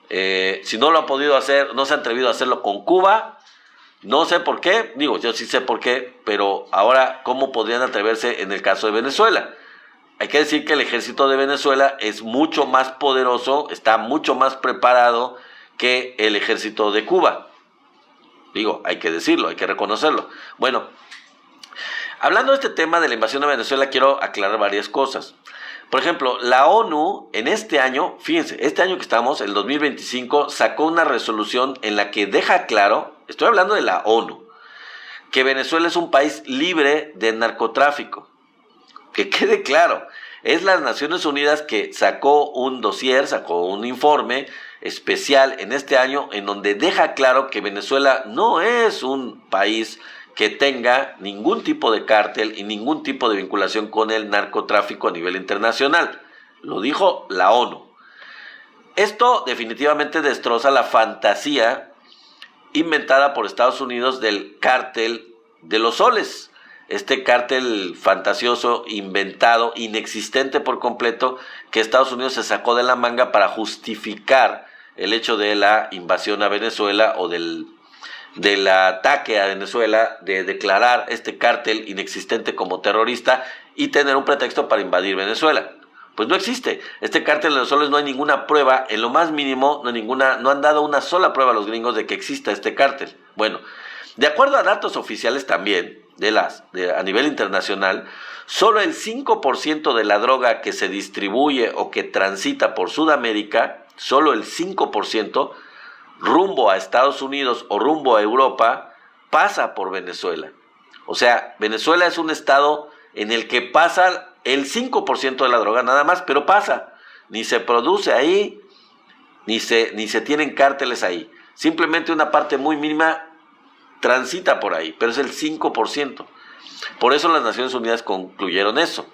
Si no lo han podido hacer, no se han atrevido a hacerlo con Cuba, no sé por qué, digo, yo sí sé por qué, pero ahora, ¿cómo podrían atreverse en el caso de Venezuela? Hay que decir que el ejército de Venezuela es mucho más poderoso, está mucho más preparado que el ejército de Cuba. Digo, hay que decirlo, hay que reconocerlo. Bueno, hablando de este tema de la invasión de Venezuela, quiero aclarar varias cosas. Por ejemplo, la ONU en este año, fíjense, este año que estamos, el 2025, sacó una resolución en la que deja claro, estoy hablando de la ONU, que Venezuela es un país libre de narcotráfico. Que quede claro, es las Naciones Unidas que sacó un dossier, sacó un informe especial en este año en donde deja claro que Venezuela no es un país que tenga ningún tipo de cártel y ningún tipo de vinculación con el narcotráfico a nivel internacional. Lo dijo la ONU. Esto definitivamente destroza la fantasía inventada por Estados Unidos del cártel de los soles. Este cártel fantasioso, inventado, inexistente por completo, que Estados Unidos se sacó de la manga para justificar el hecho de la invasión a Venezuela o del ataque a Venezuela, de declarar este cártel inexistente como terrorista y tener un pretexto para invadir Venezuela. Pues no existe. Este cártel de los soles no hay ninguna prueba, en lo más mínimo, no han dado una sola prueba a los gringos de que exista este cártel. Bueno, de acuerdo a datos oficiales también, a nivel internacional, solo el 5% de la droga que se distribuye o que transita por Sudamérica, solo el 5%, rumbo a Estados Unidos o rumbo a Europa, pasa por Venezuela. O sea, Venezuela es un estado en el que pasa el 5% de la droga nada más, pero pasa. Ni se produce ahí, ni se tienen cárteles ahí. Simplemente una parte muy mínima transita por ahí, pero es el 5%. Por eso las Naciones Unidas concluyeron eso.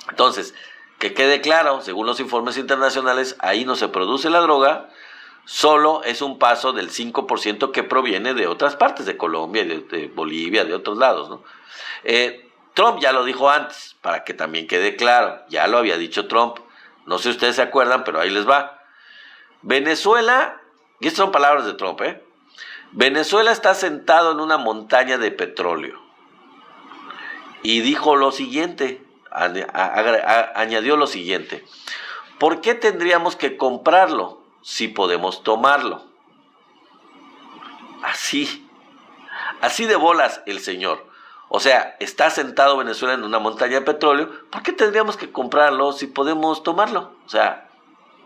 Entonces, que quede claro, según los informes internacionales, ahí no se produce la droga, solo es un paso del 5% que proviene de otras partes, de Colombia, de Bolivia, de otros lados, ¿no? Trump ya lo dijo antes, para que también quede claro, ya lo había dicho Trump, no sé si ustedes se acuerdan, pero ahí les va. Venezuela, y estas son palabras de Trump, Venezuela está sentado en una montaña de petróleo. Y dijo lo siguiente, añadió lo siguiente: ¿por qué tendríamos que comprarlo si podemos tomarlo? Así de bolas el señor. O sea, está sentado Venezuela en una montaña de petróleo, ¿por qué tendríamos que comprarlo si podemos tomarlo? O sea,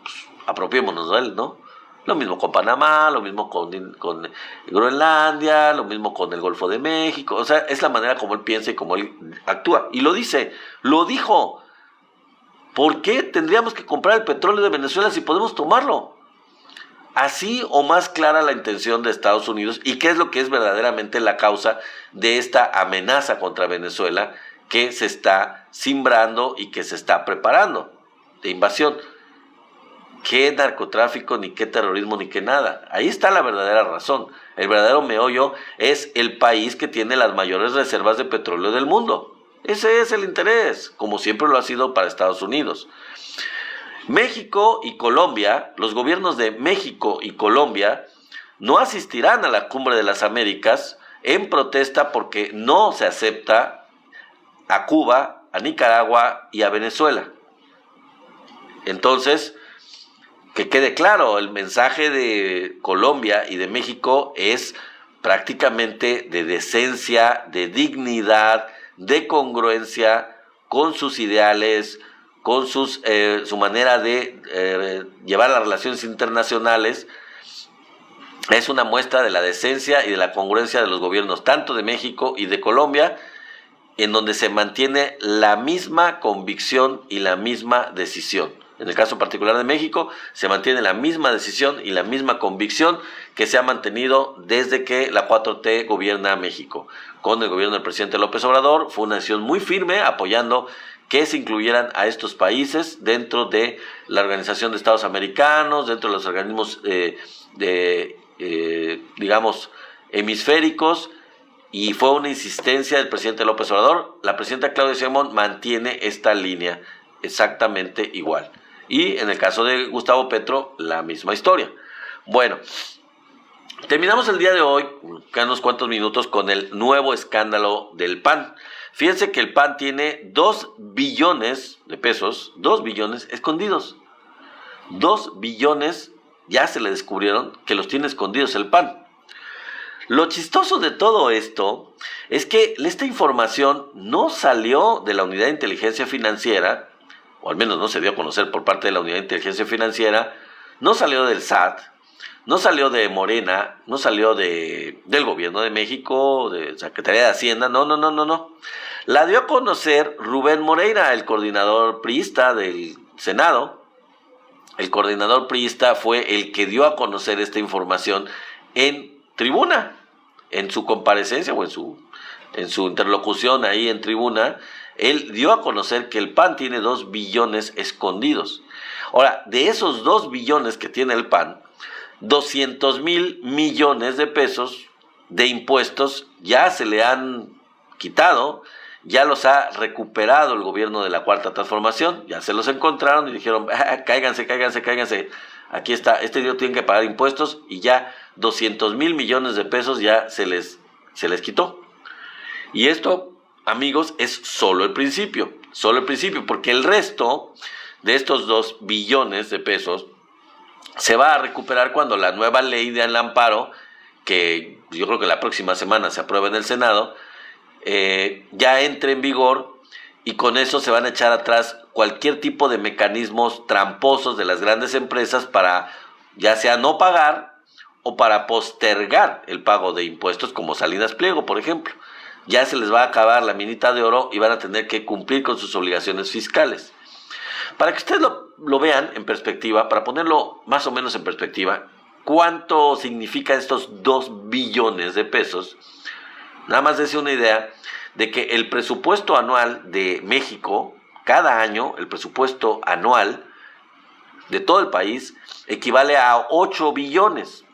pues, apropiémonos de él, ¿no? Lo mismo con Panamá, lo mismo con Groenlandia, lo mismo con el Golfo de México. O sea, es la manera como él piensa y como él actúa. Y lo dijo. ¿Por qué tendríamos que comprar el petróleo de Venezuela si podemos tomarlo? Así o más clara la intención de Estados Unidos, y qué es lo que es verdaderamente la causa de esta amenaza contra Venezuela que se está simbrando y que se está preparando de invasión. ¿Qué narcotráfico, ni qué terrorismo, ni qué nada? Ahí está la verdadera razón. El verdadero meollo es el país que tiene las mayores reservas de petróleo del mundo. Ese es el interés, como siempre lo ha sido para Estados Unidos. México y Colombia, los gobiernos de México y Colombia no asistirán a la Cumbre de las Américas en protesta porque no se acepta a Cuba, a Nicaragua y a Venezuela. Entonces, que quede claro, el mensaje de Colombia y de México es prácticamente de decencia, de dignidad, de congruencia con sus ideales, con su manera de llevar las relaciones internacionales. Es una muestra de la decencia y de la congruencia de los gobiernos, tanto de México y de Colombia, en donde se mantiene la misma convicción y la misma decisión. En el caso particular de México, se mantiene la misma decisión y la misma convicción que se ha mantenido desde que la 4T gobierna México. Con el gobierno del presidente López Obrador, fue una decisión muy firme apoyando que se incluyeran a estos países dentro de la Organización de Estados Americanos, dentro de los organismos digamos, hemisféricos, y fue una insistencia del presidente López Obrador. La presidenta Claudia Sheinbaum mantiene esta línea exactamente igual. Y en el caso de Gustavo Petro, la misma historia. Bueno, terminamos el día de hoy, quedan unos cuantos minutos, con el nuevo escándalo del PAN. Fíjense que el PAN tiene 2 billones de pesos, 2 billones escondidos. 2 billones ya se le descubrieron que los tiene escondidos el PAN. Lo chistoso de todo esto es que esta información no salió de la Unidad de Inteligencia Financiera, o al menos no se dio a conocer por parte de la Unidad de Inteligencia Financiera, no salió del SAT, no salió de Morena, no salió del Gobierno de México, de Secretaría de Hacienda, no. La dio a conocer Rubén Moreira, el coordinador priista del Senado. El coordinador priista fue el que dio a conocer esta información en tribuna, en su comparecencia o en su interlocución ahí en tribuna. Él dio a conocer que el PAN tiene 2 billones escondidos. Ahora, de esos 2 billones que tiene el PAN, 200,000 millones de pesos de impuestos ya se le han quitado, ya los ha recuperado el gobierno de la Cuarta Transformación, ya se los encontraron y dijeron, cáiganse, aquí está, este día tienen que pagar impuestos, y ya 200,000 millones de pesos ya se les quitó. Y esto, amigos, es solo el principio, porque el resto de estos 2 billones de pesos se va a recuperar cuando la nueva ley del amparo, que yo creo que la próxima semana se apruebe en el Senado, ya entre en vigor, y con eso se van a echar atrás cualquier tipo de mecanismos tramposos de las grandes empresas para ya sea no pagar o para postergar el pago de impuestos, como Salinas Pliego, por ejemplo. Ya se les va a acabar la minita de oro y van a tener que cumplir con sus obligaciones fiscales. Para que ustedes lo vean en perspectiva, para ponerlo más o menos en perspectiva, ¿cuánto significa estos 2 billones de pesos? Nada más dense una idea de que el presupuesto anual de México, cada año, el presupuesto anual de todo el país equivale a 8 billones.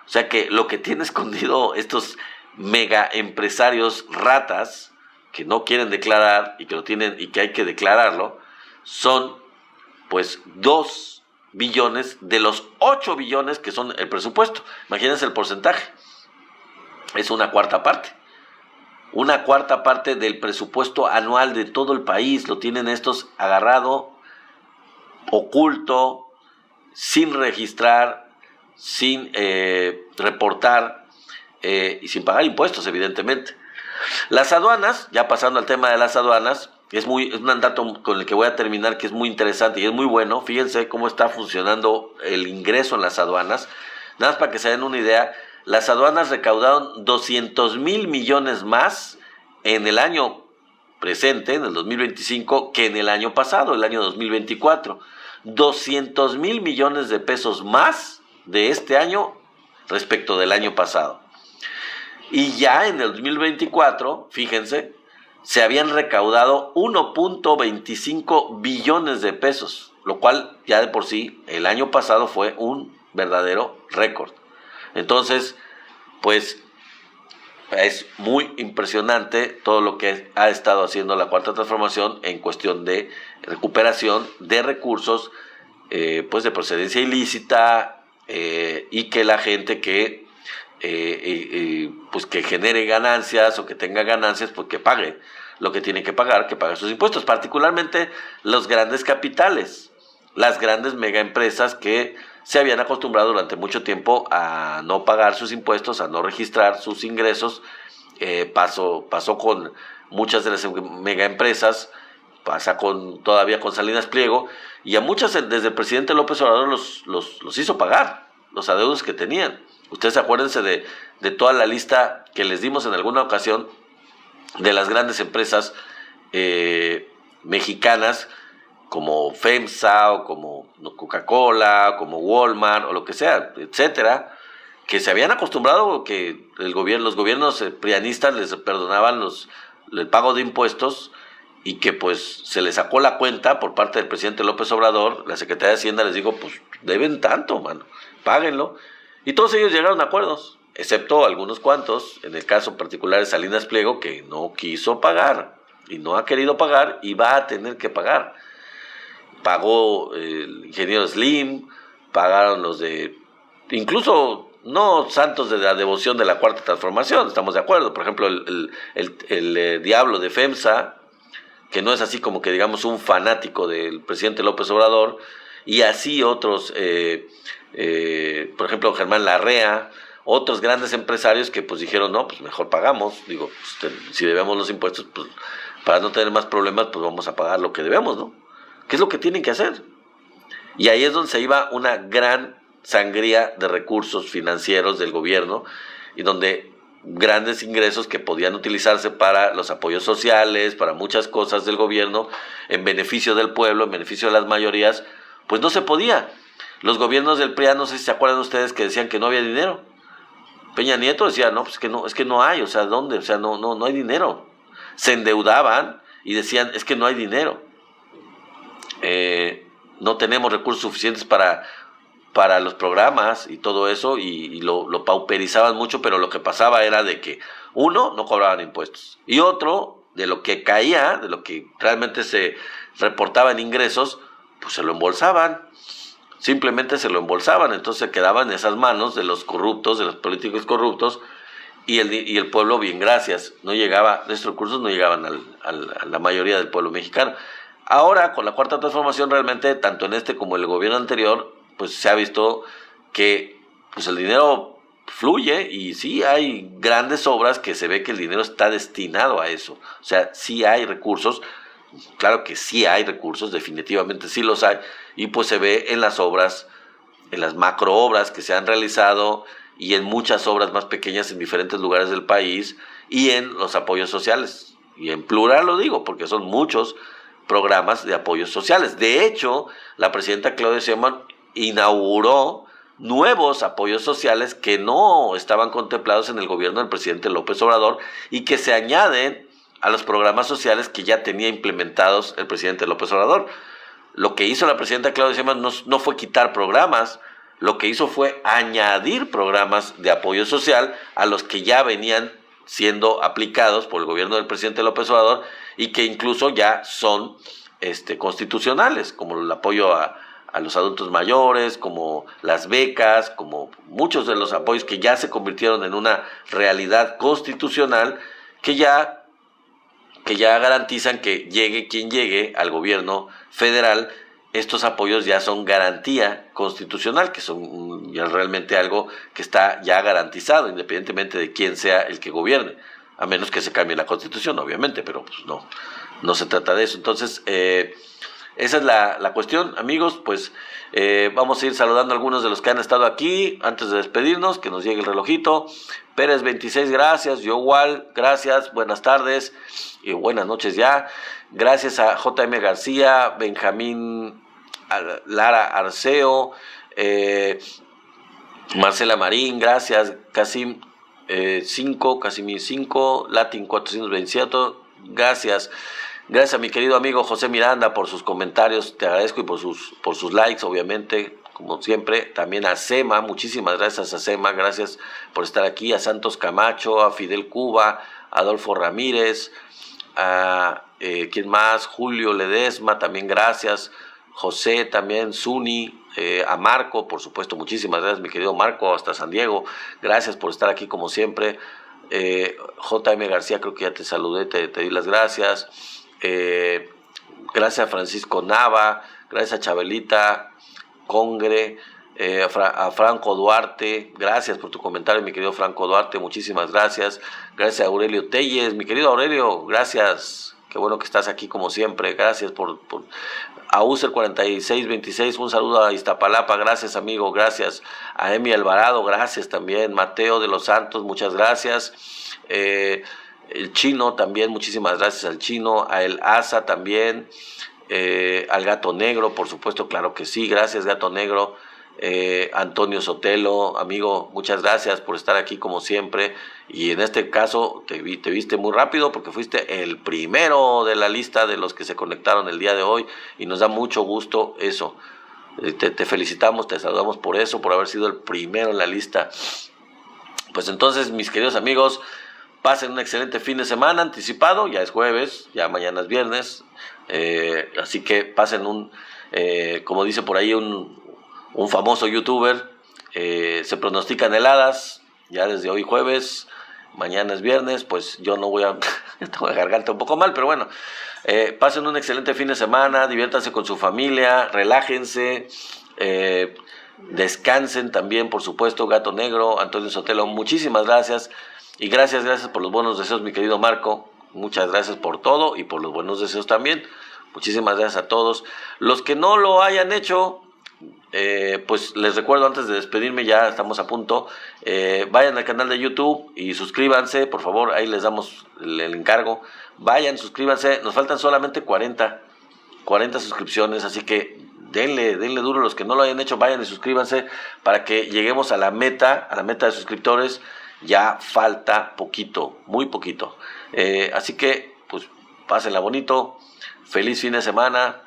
O sea que lo que tiene escondido estos mega empresarios ratas que no quieren declarar y que lo tienen y que hay que declararlo, son pues 2 billones de los 8 billones que son el presupuesto. Imagínense el porcentaje. Es una cuarta parte. Una cuarta parte del presupuesto anual de todo el país lo tienen estos agarrado, oculto, sin registrar, sin reportar y sin pagar impuestos, evidentemente. Las aduanas, ya pasando al tema de las aduanas, es un dato con el que voy a terminar, que es muy interesante y es muy bueno. Fíjense cómo está funcionando el ingreso en las aduanas. Nada más para que se den una idea, las aduanas recaudaron 200,000 millones más en el año presente, en el 2025, que en el año pasado, el año 2024. 200,000 millones de pesos más de este año respecto del año pasado. Y ya en el 2024, fíjense, se habían recaudado 1.25 billones de pesos, lo cual ya de por sí el año pasado fue un verdadero récord. Entonces, pues es muy impresionante todo lo que ha estado haciendo la Cuarta Transformación en cuestión de recuperación de recursos pues de procedencia ilícita, y que la gente que pues que genere ganancias o que tenga ganancias, pues que pague lo que tiene que pagar sus impuestos, particularmente los grandes capitales, las grandes mega empresas que se habían acostumbrado durante mucho tiempo a no pagar sus impuestos, a no registrar sus ingresos. Pasó con muchas de las mega empresas, pasa todavía con Salinas Pliego, y a muchas desde el presidente López Obrador los hizo pagar los adeudos que tenían. Ustedes acuérdense de toda la lista que les dimos en alguna ocasión de las grandes empresas mexicanas como FEMSA o como Coca-Cola, como Walmart o lo que sea, etcétera, que se habían acostumbrado que los gobiernos prianistas les perdonaban el pago de impuestos y que pues se les sacó la cuenta por parte del presidente López Obrador. La Secretaría de Hacienda les dijo, pues deben tanto, mano, páguenlo. Y todos ellos llegaron a acuerdos, excepto algunos cuantos, en el caso particular de Salinas Pliego, que no quiso pagar y no ha querido pagar y va a tener que pagar. Pagó el ingeniero Slim, pagaron los de, incluso no santos de la devoción de la Cuarta Transformación, estamos de acuerdo. Por ejemplo, el diablo de FEMSA, que no es así como que digamos un fanático del presidente López Obrador, y así otros, por ejemplo Germán Larrea, otros grandes empresarios que pues dijeron, no, pues mejor pagamos, digo, pues, si debemos los impuestos, pues para no tener más problemas, pues vamos a pagar lo que debemos, ¿no? ¿Qué es lo que tienen que hacer? Y ahí es donde se iba una gran sangría de recursos financieros del gobierno, y donde grandes ingresos que podían utilizarse para los apoyos sociales, para muchas cosas del gobierno, en beneficio del pueblo, en beneficio de las mayorías, pues no se podía. Los gobiernos del PRI, no sé si se acuerdan ustedes que decían que no había dinero. Peña Nieto decía, no, pues es que no hay, o sea, ¿dónde? O sea, no hay dinero. Se endeudaban y decían, es que no hay dinero. No tenemos recursos suficientes para los programas y todo eso, y lo pauperizaban mucho, pero lo que pasaba era de que, uno, no cobraban impuestos, y otro, de lo que caía, de lo que realmente se reportaba en ingresos, pues se lo embolsaban, simplemente se lo embolsaban. Entonces se quedaban en esas manos de los corruptos, de los políticos corruptos, y el pueblo, bien gracias, no llegaba, estos recursos no llegaban a la mayoría del pueblo mexicano. Ahora, con la Cuarta Transformación, realmente, tanto en este como en el gobierno anterior, pues se ha visto que pues el dinero fluye, y sí hay grandes obras que se ve que el dinero está destinado a eso. O sea, sí hay recursos, claro que sí hay recursos, definitivamente sí los hay, y pues se ve en las obras, en las macroobras que se han realizado, y en muchas obras más pequeñas en diferentes lugares del país, y en los apoyos sociales. Y en plural lo digo, porque son muchos programas de apoyos sociales. De hecho, la presidenta Claudia Sheinbaum inauguró nuevos apoyos sociales que no estaban contemplados en el gobierno del presidente López Obrador, y que se añaden a los programas sociales que ya tenía implementados el presidente López Obrador. Lo que hizo la presidenta Claudia Sheinbaum no fue quitar programas, lo que hizo fue añadir programas de apoyo social a los que ya venían siendo aplicados por el gobierno del presidente López Obrador, y que incluso ya son constitucionales, como el apoyo a los adultos mayores, como las becas, como muchos de los apoyos que ya se convirtieron en una realidad constitucional, que ya garantizan que llegue quien llegue al gobierno federal, estos apoyos ya son garantía constitucional, que son ya realmente algo que está ya garantizado, independientemente de quién sea el que gobierne, a menos que se cambie la Constitución, obviamente, pero pues no se trata de eso. Entonces, esa es la cuestión, amigos. Pues vamos a ir saludando a algunos de los que han estado aquí antes de despedirnos, que nos llegue el relojito. Pérez 26, gracias. Yogual, gracias. Buenas tardes y buenas noches ya. Gracias a JM García, Benjamín Lara Arceo, Marcela Marín, gracias. Casim 5, Casimir 5, Latin 427, gracias. Gracias a mi querido amigo José Miranda por sus comentarios, te agradezco, y por sus likes, obviamente, como siempre. También a Sema, muchísimas gracias a Sema, gracias por estar aquí. A Santos Camacho, a Fidel Cuba, a Adolfo Ramírez, a ¿quién más? Julio Ledesma, también gracias. José también, Zuni, a Marco, por supuesto, muchísimas gracias, mi querido Marco, hasta San Diego, gracias por estar aquí como siempre. JM García, creo que ya te saludé, te di las gracias. Gracias a Francisco Nava, gracias a Chabelita Congre, a Franco Duarte, gracias por tu comentario, mi querido Franco Duarte, muchísimas gracias. Gracias a Aurelio Telles, mi querido Aurelio, gracias, qué bueno que estás aquí como siempre, gracias a User 4626, un saludo a Iztapalapa, gracias amigo, gracias a Emi Alvarado, gracias también. Mateo de los Santos, muchas gracias. El Chino también, muchísimas gracias al Chino, a El Asa también, al Gato Negro, por supuesto, claro que sí, gracias Gato Negro. Antonio Sotelo, amigo, muchas gracias por estar aquí como siempre, y en este caso te viste muy rápido porque fuiste el primero de la lista de los que se conectaron el día de hoy y nos da mucho gusto eso. Te felicitamos, te saludamos por eso, por haber sido el primero en la lista. Pues entonces, mis queridos amigos, pasen un excelente fin de semana anticipado, ya es jueves, ya mañana es viernes, así que pasen como dice por ahí un famoso youtuber, se pronostican heladas, ya desde hoy jueves, mañana es viernes, pues yo no voy a, tengo la garganta un poco mal, pero bueno, pasen un excelente fin de semana, diviértanse con su familia, relájense, descansen también, por supuesto, Gato Negro, Antonio Sotelo, muchísimas gracias, y gracias por los buenos deseos, mi querido Marco, muchas gracias por todo y por los buenos deseos también, muchísimas gracias a todos. Los que no lo hayan hecho, pues les recuerdo antes de despedirme, ya estamos a punto, vayan al canal de YouTube y suscríbanse, por favor, ahí les damos el encargo, vayan, suscríbanse, nos faltan solamente 40 suscripciones, así que denle duro, los que no lo hayan hecho, vayan y suscríbanse para que lleguemos a la meta de suscriptores, ya falta poquito, muy poquito, así que pues pásenla bonito, feliz fin de semana.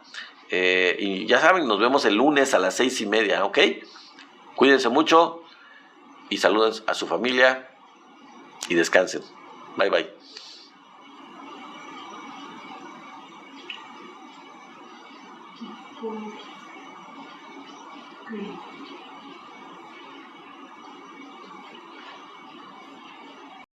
Y ya saben, nos vemos el lunes a las 6:30, ¿ok? Cuídense mucho y saluden a su familia y descansen. Bye, bye.